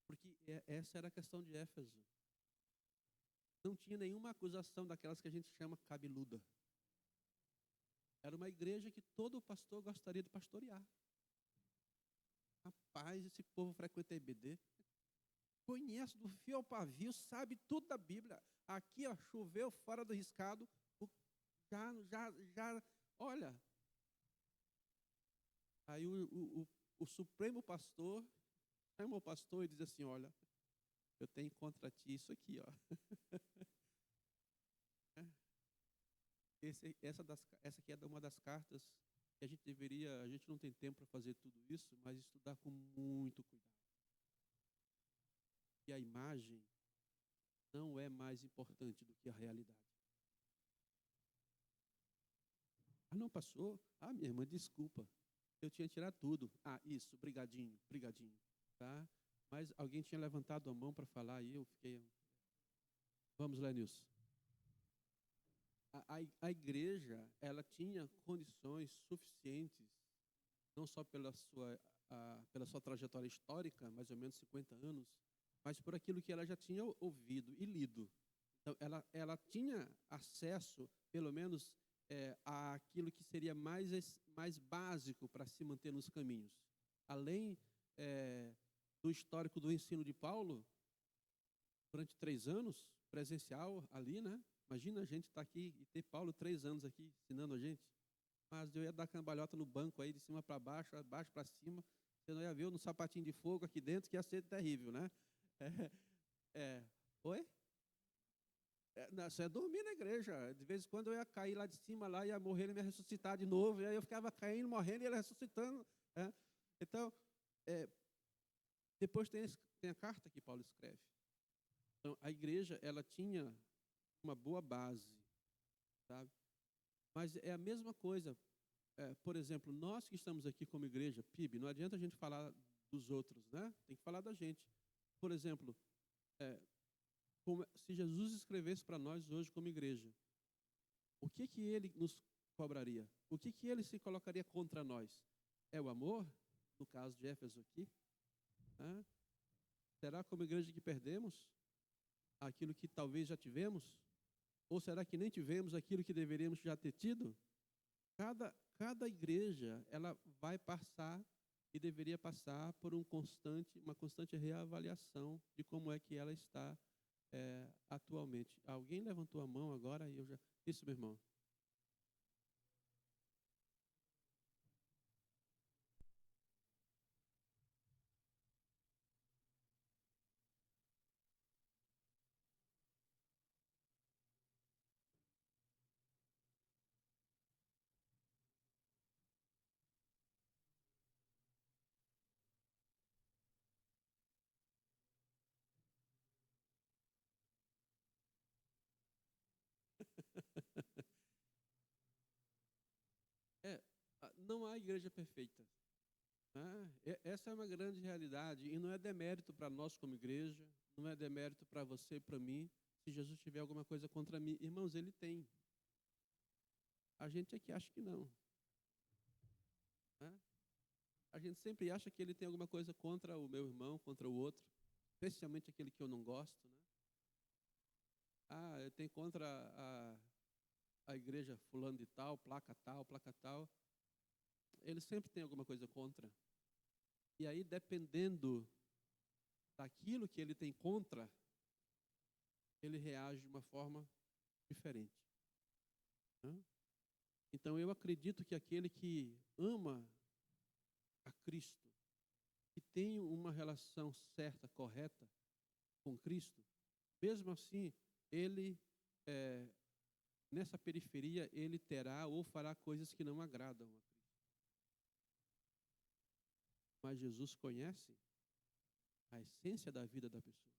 Porque essa era a questão de Éfeso. Não tinha nenhuma acusação daquelas que a gente chama cabeluda. Era uma igreja que todo pastor gostaria de pastorear. Rapaz, esse povo frequenta a EBD, conhece do fio ao pavio, sabe tudo da Bíblia. Aqui, ó, choveu fora do riscado, olha. Aí o Supremo Pastor chama o pastor e diz assim, olha, eu tenho contra ti isso aqui, ó. Essa aqui é uma das cartas que a gente não tem tempo para fazer tudo isso, mas estudar com muito cuidado. E a imagem não é mais importante do que a realidade. Não passou? Minha irmã, desculpa. Eu tinha tirado tudo. Isso, brigadinho. Tá? Mas alguém tinha levantado a mão para falar e eu fiquei... Vamos lá, Nilson. A igreja, ela tinha condições suficientes, não só pela sua trajetória histórica, mais ou menos 50 anos, mas por aquilo que ela já tinha ouvido e lido. Então, ela tinha acesso, pelo menos, àquilo que seria mais básico para se manter nos caminhos. Além do histórico do ensino de Paulo, durante 3 anos, presencial ali, né? Imagina a gente estar aqui e ter Paulo 3 anos aqui ensinando a gente. Mas eu ia dar cambalhota no banco aí, de cima para baixo para cima. Você não ia ver no sapatinho de fogo aqui dentro, que ia ser terrível, né? Oi? Não, você ia dormir na igreja. De vez em quando eu ia cair lá de cima, lá, ia morrer, ele me ia ressuscitar de novo. E aí eu ficava caindo, morrendo, e ele ressuscitando. Então, depois tem a carta que Paulo escreve. Então, a igreja, ela tinha uma boa base, sabe? Mas é a mesma coisa. Por exemplo, nós que estamos aqui como igreja, PIB, não adianta a gente falar dos outros, né? Tem que falar da gente. Por exemplo, se Jesus escrevesse para nós hoje como igreja, o que ele nos cobraria? O que ele se colocaria contra nós? É o amor? No caso de Éfeso aqui? Será como igreja que perdemos aquilo que talvez já tivemos? Ou será que nem tivemos aquilo que deveríamos já ter tido? Cada igreja, ela vai passar e deveria passar por uma constante reavaliação de como é que ela está atualmente. Alguém levantou a mão agora e eu já... Isso, meu irmão. não há igreja perfeita. Né? Essa é uma grande realidade, e não é demérito para nós como igreja, não é demérito para você e para mim, se Jesus tiver alguma coisa contra mim. Irmãos, ele tem. A gente é que acha que não. Né? A gente sempre acha que ele tem alguma coisa contra o meu irmão, contra o outro, especialmente aquele que eu não gosto. Né? Ele tem contra a igreja fulano de tal, placa tal, placa tal. Ele sempre tem alguma coisa contra. E aí, dependendo daquilo que ele tem contra, ele reage de uma forma diferente. Né? Então, eu acredito que aquele que ama a Cristo, que tem uma relação certa, correta com Cristo, mesmo assim, ele, nessa periferia, ele terá ou fará coisas que não agradam a Cristo. Mas Jesus conhece a essência da vida da pessoa.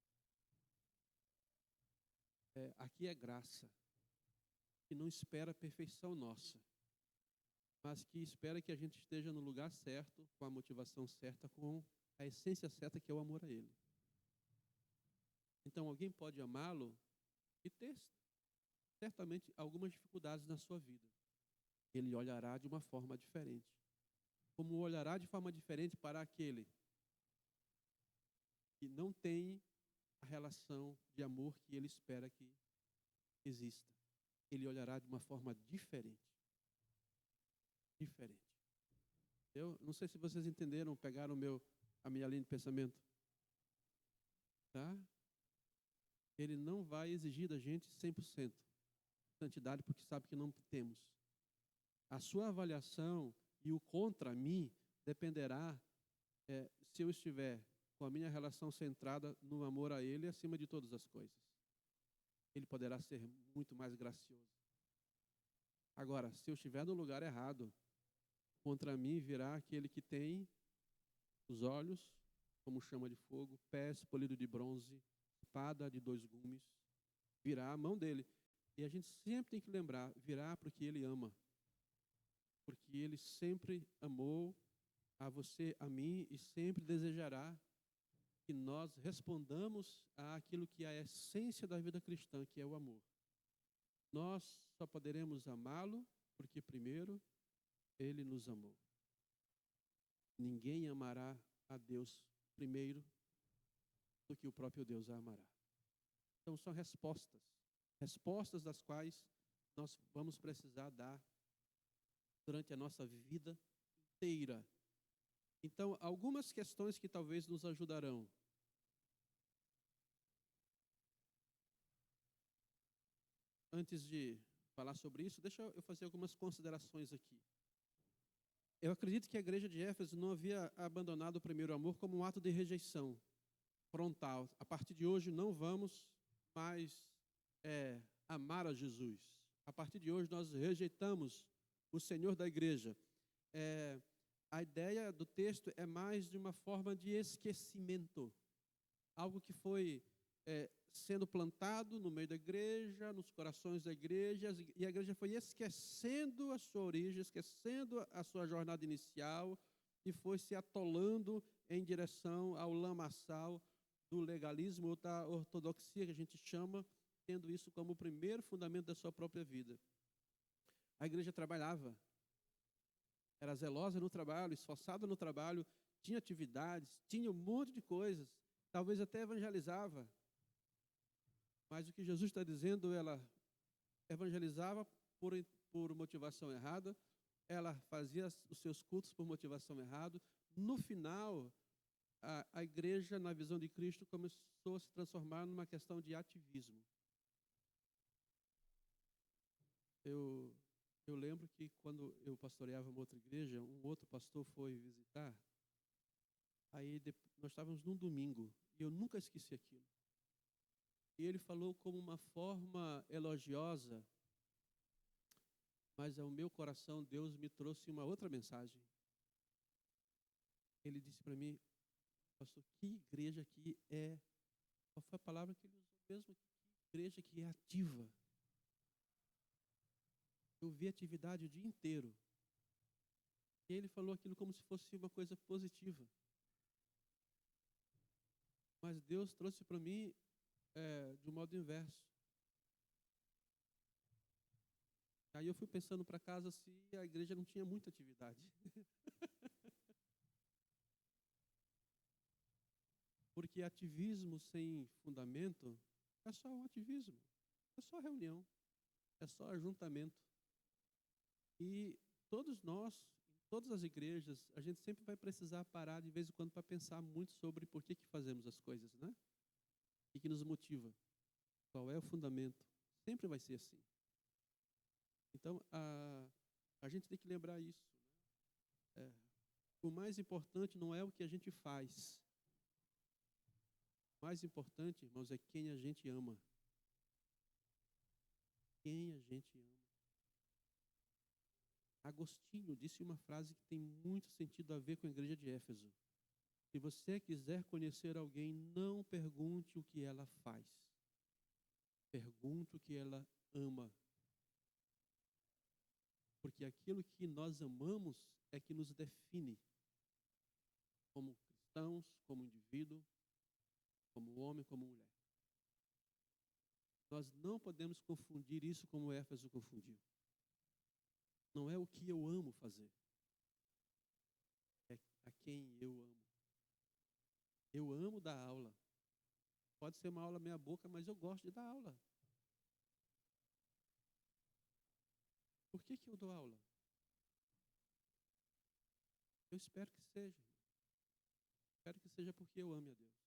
Aqui é graça, que não espera a perfeição nossa, mas que espera que a gente esteja no lugar certo, com a motivação certa, com a essência certa, que é o amor a Ele. Então, alguém pode amá-lo e ter certamente algumas dificuldades na sua vida. Ele olhará de uma forma diferente. Como olhará de forma diferente para aquele que não tem a relação de amor que ele espera que exista. Ele olhará de uma forma diferente. Diferente. Eu não sei se vocês entenderam, pegaram a minha linha de pensamento. Tá? Ele não vai exigir da gente 100% santidade, porque sabe que não temos. A sua avaliação e o contra mim dependerá se eu estiver com a minha relação centrada no amor a Ele acima de todas as coisas. Ele poderá ser muito mais gracioso. Agora, se eu estiver no lugar errado, contra mim virá aquele que tem os olhos como chama de fogo, pés polido de bronze, espada de 2 gumes, virá a mão dele. E a gente sempre tem que lembrar, virá porque ele ama. Porque ele sempre amou a você, a mim, e sempre desejará que nós respondamos àquilo que é a essência da vida cristã, que é o amor. Nós só poderemos amá-lo porque primeiro ele nos amou. Ninguém amará a Deus primeiro do que o próprio Deus a amará. Então são respostas das quais nós vamos precisar dar durante a nossa vida inteira. Então, algumas questões que talvez nos ajudarão. Antes de falar sobre isso, deixa eu fazer algumas considerações aqui. Eu acredito que a igreja de Éfeso não havia abandonado o primeiro amor como um ato de rejeição frontal. A partir de hoje não vamos mais amar a Jesus. A partir de hoje nós rejeitamos o Senhor da igreja. A ideia do texto é mais de uma forma de esquecimento. Algo que foi sendo plantado no meio da igreja, nos corações da igreja, e a igreja foi esquecendo a sua origem, esquecendo a sua jornada inicial, e foi se atolando em direção ao lamaçal do legalismo ou da ortodoxia, que a gente chama, tendo isso como o primeiro fundamento da sua própria vida. A igreja trabalhava, era zelosa no trabalho, esforçada no trabalho, tinha atividades, tinha um monte de coisas, talvez até evangelizava. Mas o que Jesus está dizendo, ela evangelizava por motivação errada, ela fazia os seus cultos por motivação errada. No final, a igreja, na visão de Cristo, começou a se transformar numa questão de ativismo. Eu lembro que quando eu pastoreava uma outra igreja, um outro pastor foi visitar, aí nós estávamos num domingo, e eu nunca esqueci aquilo. E ele falou como uma forma elogiosa, mas ao meu coração Deus me trouxe uma outra mensagem. Ele disse para mim, pastor, que igreja que é, qual foi a palavra que ele usou mesmo? Que igreja que é ativa. Eu vi atividade o dia inteiro. E ele falou aquilo como se fosse uma coisa positiva. Mas Deus trouxe para mim de um modo inverso. Aí eu fui pensando para casa se a igreja não tinha muita atividade. Porque ativismo sem fundamento é só um ativismo, é só reunião, é só ajuntamento. E todos nós, em todas as igrejas, a gente sempre vai precisar parar de vez em quando para pensar muito sobre por que fazemos as coisas, né? O que nos motiva, qual é o fundamento. Sempre vai ser assim. Então, a gente tem que lembrar isso. Né? O mais importante não é o que a gente faz. O mais importante, irmãos, é quem a gente ama. Quem a gente ama. Agostinho disse uma frase que tem muito sentido a ver com a igreja de Éfeso. Se você quiser conhecer alguém, não pergunte o que ela faz. Pergunte o que ela ama. Porque aquilo que nós amamos é que nos define como cristãos, como indivíduo, como homem, como mulher. Nós não podemos confundir isso como Éfeso confundiu. Não é o que eu amo fazer. É a quem eu amo. Eu amo dar aula. Pode ser uma aula meia boca, mas eu gosto de dar aula. Por que eu dou aula? Eu espero que seja. Espero que seja porque eu amo a Deus.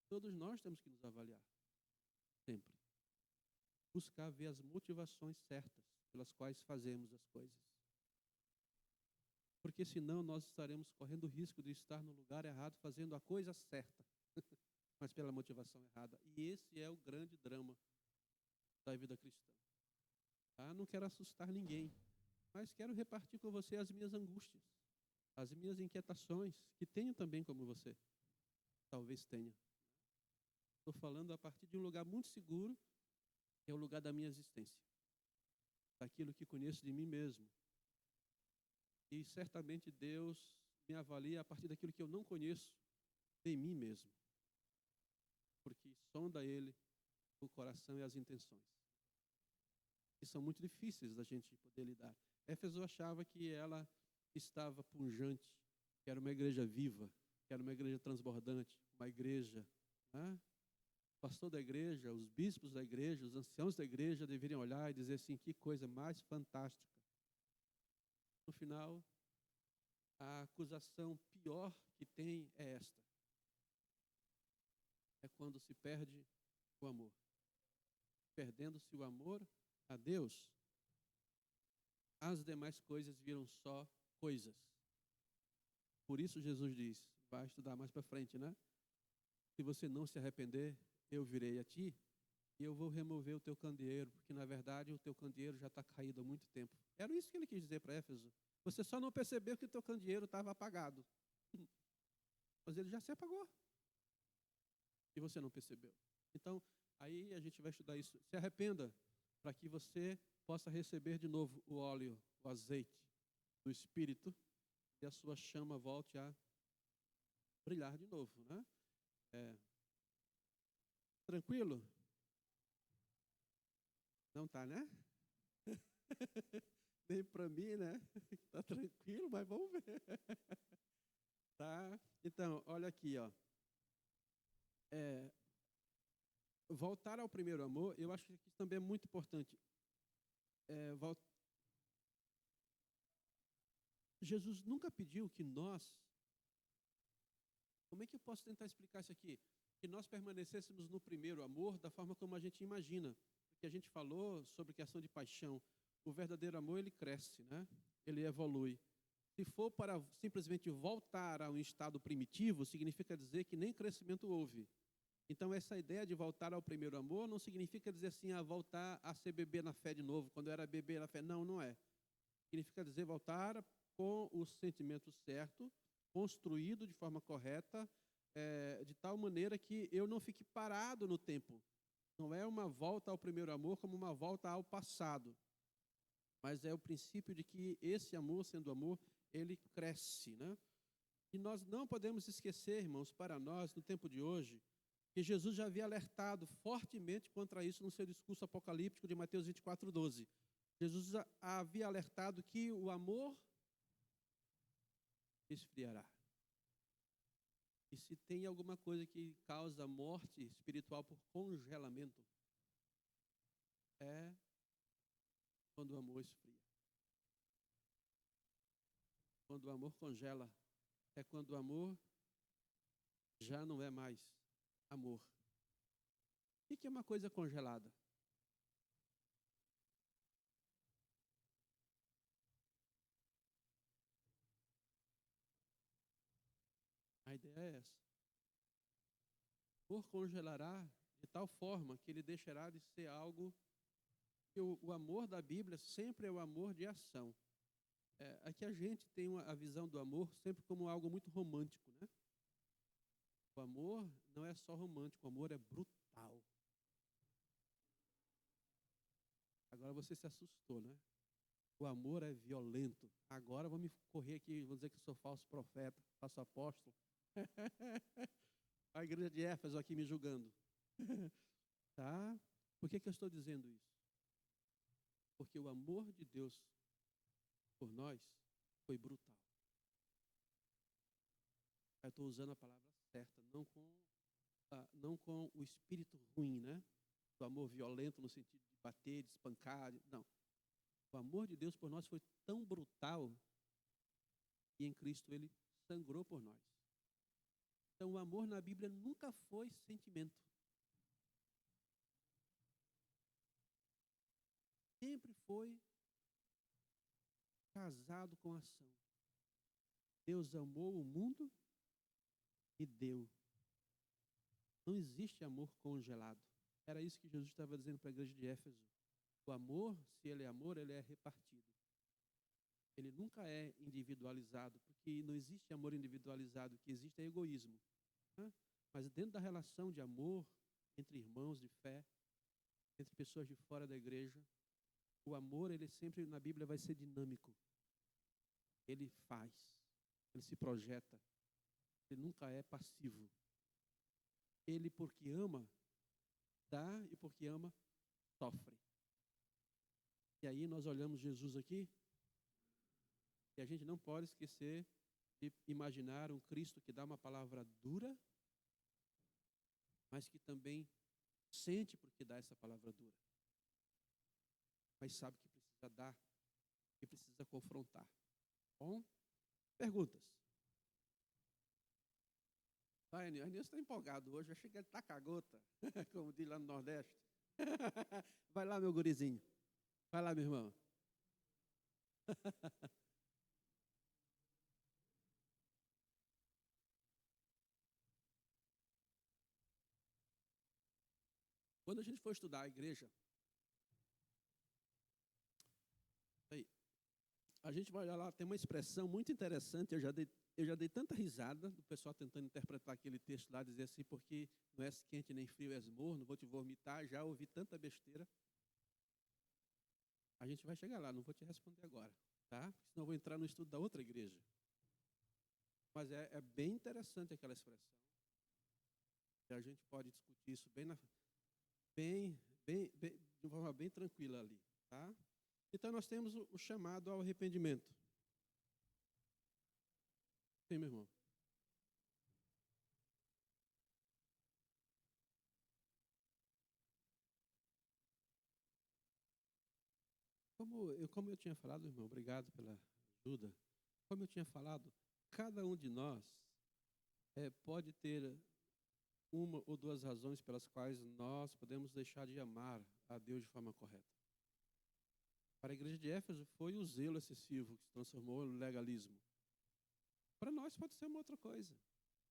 Todos nós temos que nos avaliar. Sempre. Buscar ver as motivações certas pelas quais fazemos as coisas. Porque senão nós estaremos correndo o risco de estar no lugar errado, fazendo a coisa certa, mas pela motivação errada. E esse é o grande drama da vida cristã. Tá? Não quero assustar ninguém, mas quero repartir com você as minhas angústias, as minhas inquietações, que tenho também como você. Talvez tenha. Estou falando a partir de um lugar muito seguro, que é o lugar da minha existência, daquilo que conheço de mim mesmo. E certamente Deus me avalia a partir daquilo que eu não conheço de mim mesmo. Porque sonda Ele o coração e as intenções. Que são muito difíceis da gente poder lidar. Éfeso achava que ela estava pujante, que era uma igreja viva, que era uma igreja transbordante, uma igreja. Né? O pastor da igreja, os bispos da igreja, os anciãos da igreja deveriam olhar e dizer assim, que coisa mais fantástica. No final, a acusação pior que tem é esta. É quando se perde o amor. Perdendo-se o amor a Deus, as demais coisas viram só coisas. Por isso Jesus diz, vai estudar mais para frente, né? Se você não se arrepender, eu virei a ti e eu vou remover o teu candeeiro, porque na verdade o teu candeeiro já está caído há muito tempo. Era isso que ele quis dizer para Éfeso. Você só não percebeu que o teu candeeiro estava apagado. Mas ele já se apagou. E você não percebeu. Então, aí a gente vai estudar isso. Se arrependa para que você possa receber de novo o óleo, o azeite do Espírito e a sua chama volte a brilhar de novo, né? Tranquilo? Não tá, né? Nem para mim, né? Tá tranquilo, mas vamos ver. Tá? Então, olha aqui, ó. Voltar ao primeiro amor, eu acho que isso também é muito importante. Jesus nunca pediu que nós... Como é que eu posso tentar explicar isso aqui? Que nós permanecêssemos no primeiro amor da forma como a gente imagina. Porque a gente falou sobre questão de paixão. O verdadeiro amor, ele cresce, né? Ele evolui. Se for para simplesmente voltar a um estado primitivo, significa dizer que nem crescimento houve. Então, essa ideia de voltar ao primeiro amor não significa dizer assim, voltar a ser bebê na fé de novo, quando eu era bebê na fé. Não, não é. Significa dizer voltar com o sentimento certo, construído de forma correta, de tal maneira que eu não fique parado no tempo. Não é uma volta ao primeiro amor como uma volta ao passado. mas é o princípio de que esse amor, sendo amor, ele cresce, né? E nós não podemos esquecer, irmãos, para nós, no tempo de hoje, que Jesus já havia alertado fortemente contra isso no seu discurso apocalíptico de Mateus 24:12. Jesus já havia alertado que o amor esfriará. E se tem alguma coisa que causa morte espiritual por congelamento, é quando o amor esfria. Quando o amor congela, é quando o amor já não é mais amor. O que é uma coisa congelada? A ideia é essa. O amor congelará de tal forma que ele deixará de ser algo que o amor da Bíblia sempre é o amor de ação. Aqui a gente tem a visão do amor sempre como algo muito romântico, né? O amor não é só romântico, o amor é brutal. Agora você se assustou, né? O amor é violento. Agora vou me correr aqui, vou dizer que sou falso profeta, falso apóstolo. A igreja de Éfeso aqui me julgando. Tá? Por que eu estou dizendo isso? Porque o amor de Deus por nós foi brutal. Eu estou usando a palavra certa, não com o espírito ruim, né? O amor violento no sentido de bater, de espancar, não. O amor de Deus por nós foi tão brutal que em Cristo ele sangrou por nós. Então o amor na Bíblia nunca foi sentimento. Sempre foi casado com ação. Deus amou o mundo e deu. Não existe amor congelado. Era isso que Jesus estava dizendo para a igreja de Éfeso. O amor, se ele é amor, ele é repartido. Ele nunca é individualizado, porque não existe amor individualizado, o que existe é egoísmo. Né? Mas dentro da relação de amor, entre irmãos de fé, entre pessoas de fora da igreja, o amor, ele sempre, na Bíblia, vai ser dinâmico. Ele faz, ele se projeta, ele nunca é passivo. Ele, porque ama, dá, e porque ama, sofre. E aí nós olhamos Jesus aqui, e a gente não pode esquecer de imaginar um Cristo que dá uma palavra dura, mas que também sente porque dá essa palavra dura. Mas sabe que precisa dar, que precisa confrontar. Bom, perguntas. A Nilson está empolgado hoje, achei que ele está cagota, como diz lá no Nordeste. Vai lá, meu gurizinho. Vai lá, meu irmão. Quando a gente for estudar a igreja, aí, a gente vai olhar lá, tem uma expressão muito interessante, eu já dei tanta risada do pessoal tentando interpretar aquele texto lá, dizer assim, porque não és quente nem frio, és morno, vou te vomitar, já ouvi tanta besteira. A gente vai chegar lá, não vou te responder agora, tá? Senão eu vou entrar no estudo da outra igreja. Mas é bem interessante aquela expressão. E a gente pode discutir isso de uma forma bem tranquila ali, tá? Então nós temos o chamado ao arrependimento. Sim, meu irmão. Como eu tinha falado, irmão, obrigado pela ajuda. Como eu tinha falado, cada um de nós pode ter uma ou duas razões pelas quais nós podemos deixar de amar a Deus de forma correta. Para a igreja de Éfeso foi o zelo excessivo que se transformou no legalismo. Para nós pode ser uma outra coisa.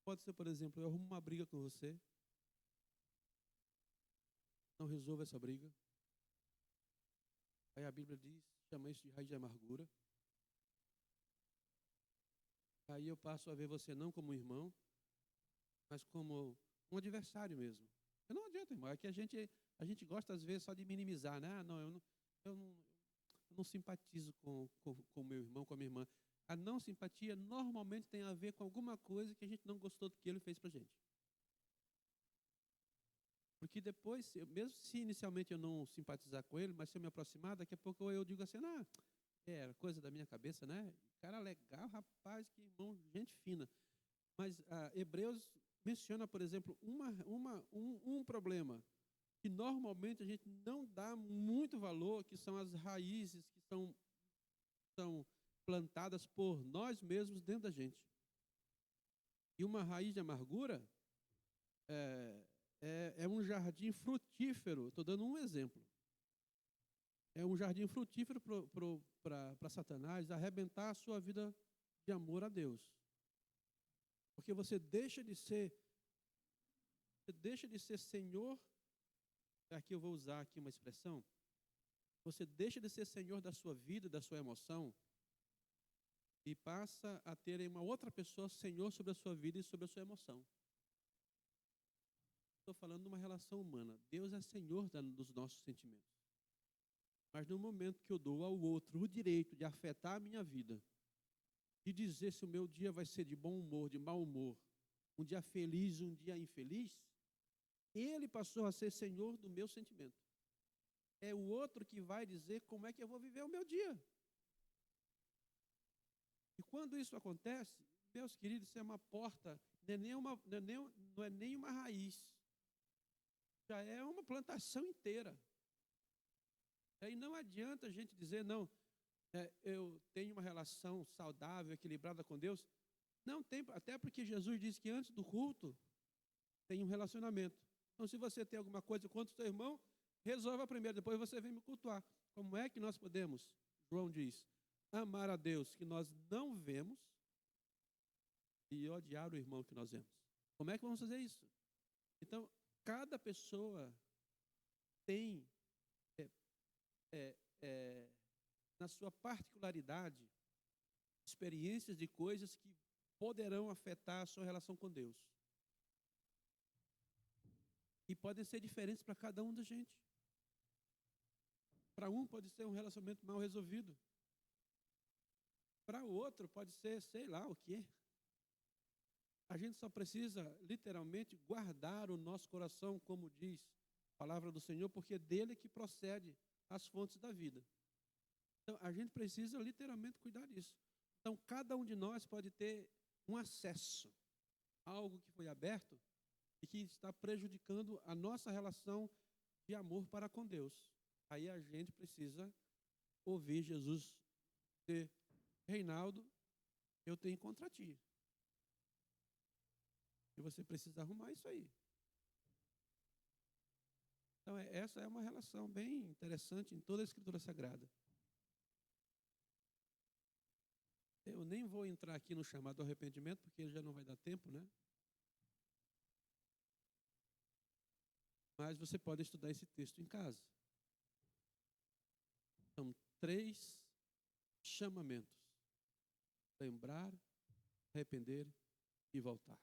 Pode ser, por exemplo, eu arrumo uma briga com você, não resolvo essa briga. Aí a Bíblia diz, chama isso de raiz de amargura. Aí eu passo a ver você não como um irmão, mas como um adversário mesmo. Não adianta, irmão, é que a gente gosta às vezes só de minimizar, né? Ah, não, eu não, eu não simpatizo com o meu irmão, com a minha irmã. A não simpatia normalmente tem a ver com alguma coisa que a gente não gostou do que ele fez para a gente. Porque depois, mesmo se inicialmente eu não simpatizar com ele, mas se eu me aproximar, daqui a pouco eu digo assim, era coisa da minha cabeça, né? Cara legal, rapaz, que irmão, gente fina. Mas Hebreus menciona, por exemplo, um problema que normalmente a gente não dá muito valor, que são as raízes que são plantadas por nós mesmos dentro da gente. E uma raiz de amargura é um jardim frutífero. Estou dando um exemplo. É um jardim frutífero para Satanás arrebentar a sua vida de amor a Deus. Porque você deixa de ser senhor, aqui eu vou usar aqui uma expressão, você deixa de ser senhor da sua vida, da sua emoção, e passa a ter uma outra pessoa senhor sobre a sua vida e sobre a sua emoção. Estou falando de uma relação humana. Deus é senhor dos nossos sentimentos. Mas no momento que eu dou ao outro o direito de afetar a minha vida, de dizer se o meu dia vai ser de bom humor, de mau humor, um dia feliz, um dia infeliz, ele passou a ser senhor do meu sentimento. É o outro que vai dizer como é que eu vou viver o meu dia. E quando isso acontece, meus queridos, isso é uma porta, não é nem uma raiz, já é uma plantação inteira. Aí não adianta a gente dizer, não, eu tenho uma relação saudável, equilibrada com Deus. Não tem, até porque Jesus disse que antes do culto tem um relacionamento. Então, se você tem alguma coisa contra o seu irmão, resolva primeiro, depois você vem me cultuar. Como é que nós podemos, João diz, amar a Deus que nós não vemos e odiar o irmão que nós vemos? Como é que vamos fazer isso? Então, cada pessoa tem na sua particularidade, experiências de coisas que poderão afetar a sua relação com Deus. E podem ser diferentes para cada um da gente. Para um pode ser um relacionamento mal resolvido. Para o outro pode ser, sei lá o quê. A gente só precisa, literalmente, guardar o nosso coração, como diz a palavra do Senhor, porque dele é que procede as fontes da vida. Então, a gente precisa, literalmente, cuidar disso. Então, cada um de nós pode ter um acesso a algo que foi aberto e que está prejudicando a nossa relação de amor para com Deus. Aí a gente precisa ouvir Jesus dizer, Reinaldo, eu tenho contra ti. E você precisa arrumar isso aí. Então, essa é uma relação bem interessante em toda a Escritura Sagrada. Eu nem vou entrar aqui no chamado arrependimento, porque já não vai dar tempo, né? Mas você pode estudar esse texto em casa. São 3 chamamentos: lembrar, arrepender e voltar.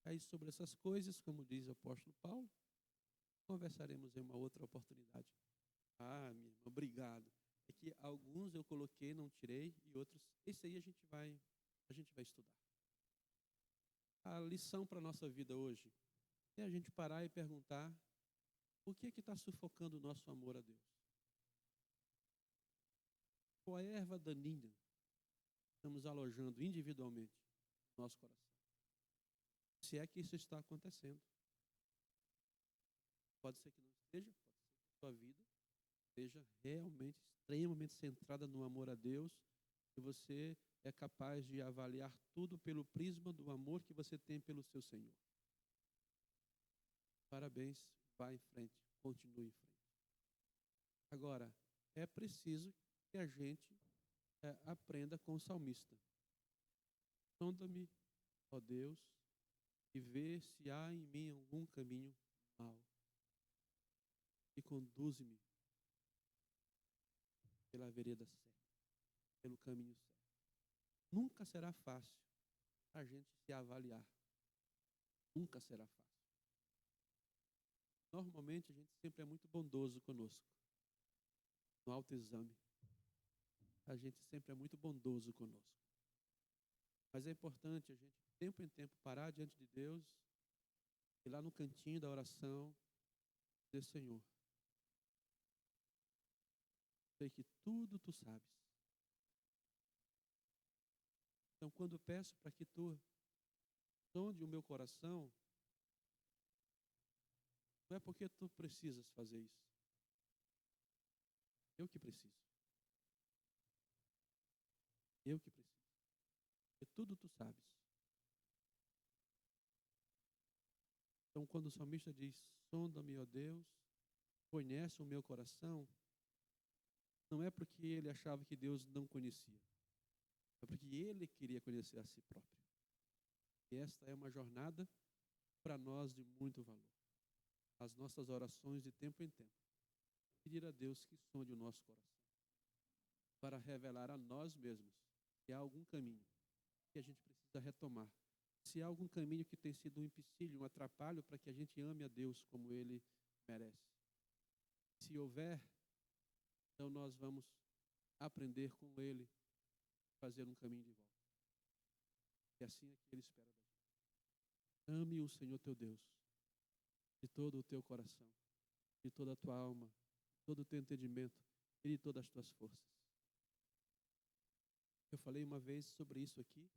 Aí, sobre essas coisas, como diz o apóstolo Paulo, conversaremos em uma outra oportunidade. Minha irmã, obrigado. É que alguns eu coloquei, não tirei, e outros, esse aí a gente vai estudar. A lição para a nossa vida hoje é a gente parar e perguntar o que é que está sufocando o nosso amor a Deus. Qual é a erva daninha que estamos alojando individualmente no nosso coração? Se é que isso está acontecendo. Pode ser que não esteja, pode ser que a sua vida esteja realmente extremamente centrada no amor a Deus, e você é capaz de avaliar tudo pelo prisma do amor que você tem pelo seu Senhor. Parabéns, vá em frente, continue em frente. Agora, é preciso que a gente aprenda com o salmista. Sonda-me, ó Deus, e vê se há em mim algum caminho mau, e conduze-me pela vereda certa, pelo caminho certo. Nunca será fácil a gente se avaliar. Nunca será fácil. Normalmente, a gente sempre é muito bondoso conosco, no autoexame. a gente sempre é muito bondoso conosco. Mas é importante a gente, de tempo em tempo, parar diante de Deus e lá no cantinho da oração, dizer: Senhor, sei que tudo tu sabes. Então, quando peço para que tu sonde o meu coração, não é porque tu precisas fazer isso. Eu que preciso. Eu que preciso. Porque tudo tu sabes. Então, quando o salmista diz: sonda-me, ó Deus, conhece o meu coração, não é porque ele achava que Deus não conhecia. É porque ele queria conhecer a si próprio. E esta é uma jornada para nós de muito valor. As nossas orações de tempo em tempo. Pedir a Deus que sonde o nosso coração. Para revelar a nós mesmos se há algum caminho que a gente precisa retomar. Se há algum caminho que tem sido um empecilho, um atrapalho para que a gente ame a Deus como Ele merece. Se houver, então nós vamos aprender com Ele a fazer um caminho de volta. E assim é que Ele espera da gente. Ame o Senhor teu Deus de todo o teu coração, de toda a tua alma, de todo o teu entendimento e de todas as tuas forças. Eu falei uma vez sobre isso aqui.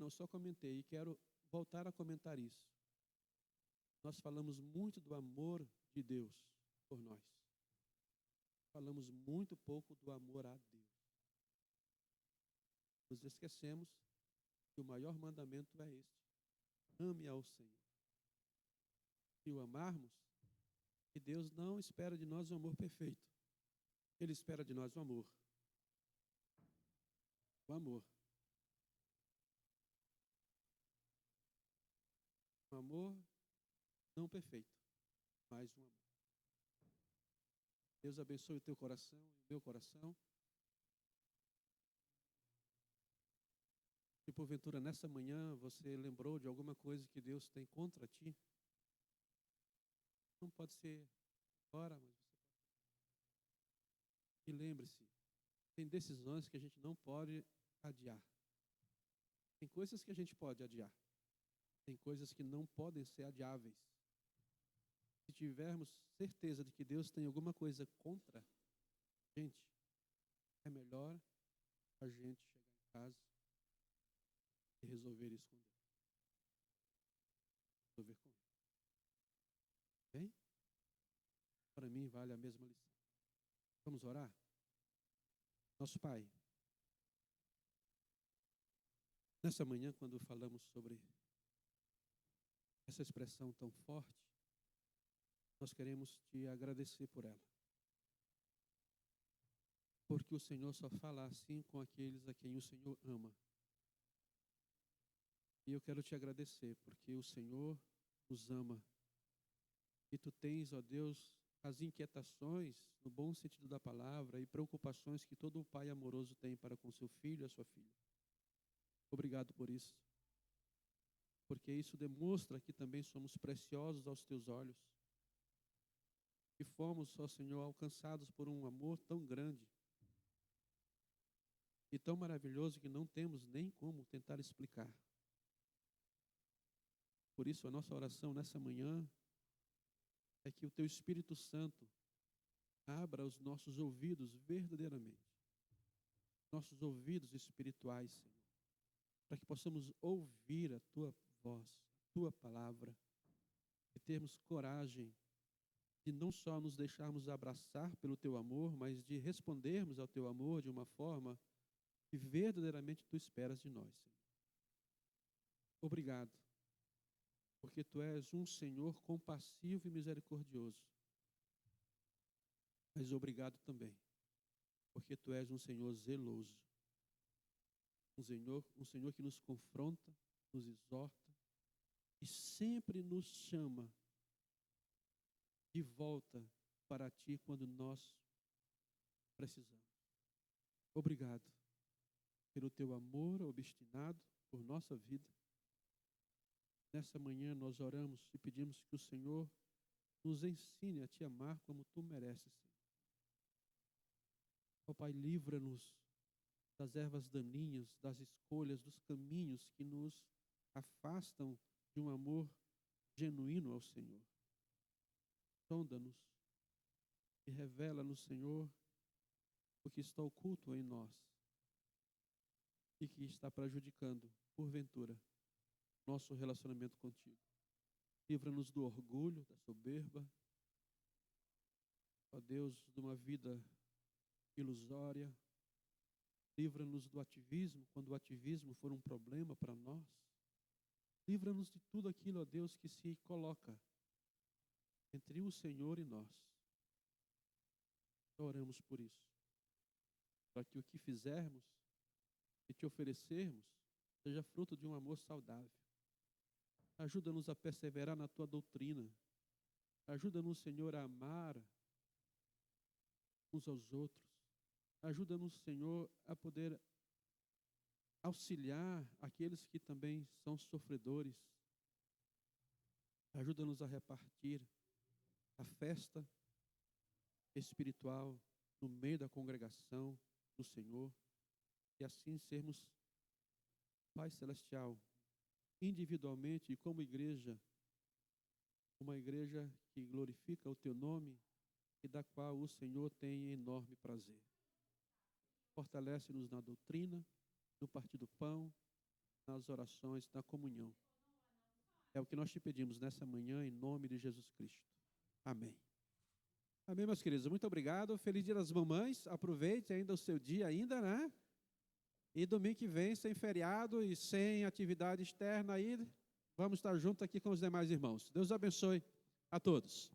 Só comentei e quero voltar a comentar isso. Nós falamos muito do amor de Deus por nós. Falamos muito pouco do amor a Deus. Nos esquecemos que o maior mandamento é este: ame ao Senhor. Se o amarmos, que Deus não espera de nós um amor perfeito. Ele espera de nós o amor. O amor. Um amor não perfeito, mas um amor. Deus abençoe o teu coração e o meu coração. Se porventura nessa manhã você lembrou de alguma coisa que Deus tem contra ti, não pode ser agora, mas você pode. E lembre-se, tem decisões que a gente não pode adiar. Tem coisas que a gente pode adiar. Tem coisas que não podem ser adiáveis. Se tivermos certeza de que Deus tem alguma coisa contra a gente, é melhor a gente chegar em casa e resolver isso com Deus. Resolver com Ele. Bem? Para mim vale a mesma lição. Vamos orar? Nosso Pai, nessa manhã, quando falamos sobre essa expressão tão forte, nós queremos te agradecer por ela. Porque o Senhor só fala assim com aqueles a quem o Senhor ama. E eu quero te agradecer, porque o Senhor nos ama. E tu tens, ó Deus, as inquietações, no bom sentido da palavra, e preocupações que todo pai amoroso tem para com seu filho e a sua filha. Obrigado por isso. Porque isso demonstra que também somos preciosos aos teus olhos. E fomos, ó Senhor, alcançados por um amor tão grande e tão maravilhoso que não temos nem como tentar explicar. Por isso, a nossa oração nessa manhã é que o teu Espírito Santo abra os nossos ouvidos verdadeiramente, nossos ouvidos espirituais, Senhor, para que possamos ouvir a tua voz, a tua palavra, e termos coragem de não só nos deixarmos abraçar pelo teu amor, mas de respondermos ao teu amor de uma forma que verdadeiramente tu esperas de nós, Senhor. Obrigado, porque tu és um Senhor compassivo e misericordioso. Mas obrigado também, porque tu és um Senhor zeloso. Um Senhor que nos confronta, nos exorta e sempre nos chama de volta para ti quando nós precisamos. Obrigado pelo teu amor obstinado por nossa vida. Nessa manhã nós oramos e pedimos que o Senhor nos ensine a te amar como tu mereces, Senhor. Ó Pai, livra-nos das ervas daninhas, das escolhas, dos caminhos que nos afastam de um amor genuíno ao Senhor. Sonda-nos e revela-nos, Senhor, o que está oculto em nós e que está prejudicando, porventura, nosso relacionamento contigo. Livra-nos do orgulho, da soberba, ó Deus, de uma vida ilusória. Livra-nos do ativismo, quando o ativismo for um problema para nós. Livra-nos de tudo aquilo, ó Deus, que se coloca entre o Senhor e nós. Oramos por isso, para que o que fizermos e te oferecermos seja fruto de um amor saudável. Ajuda-nos a perseverar na tua doutrina. Ajuda-nos, Senhor, a amar uns aos outros. Ajuda-nos, Senhor, a poder auxiliar aqueles que também são sofredores. Ajuda-nos a repartir a festa espiritual no meio da congregação do Senhor e assim sermos, Pai Celestial, individualmente e como igreja, uma igreja que glorifica o Teu nome e da qual o Senhor tem enorme prazer. Fortalece-nos na doutrina, no partir do pão, nas orações, na comunhão. É o que nós te pedimos nessa manhã, em nome de Jesus Cristo. Amém. Amém, meus queridos. Muito obrigado. Feliz Dia das Mamães. Aproveite ainda o seu dia ainda, né? E domingo que vem, sem feriado e sem atividade externa aí, vamos estar juntos aqui com os demais irmãos. Deus abençoe a todos.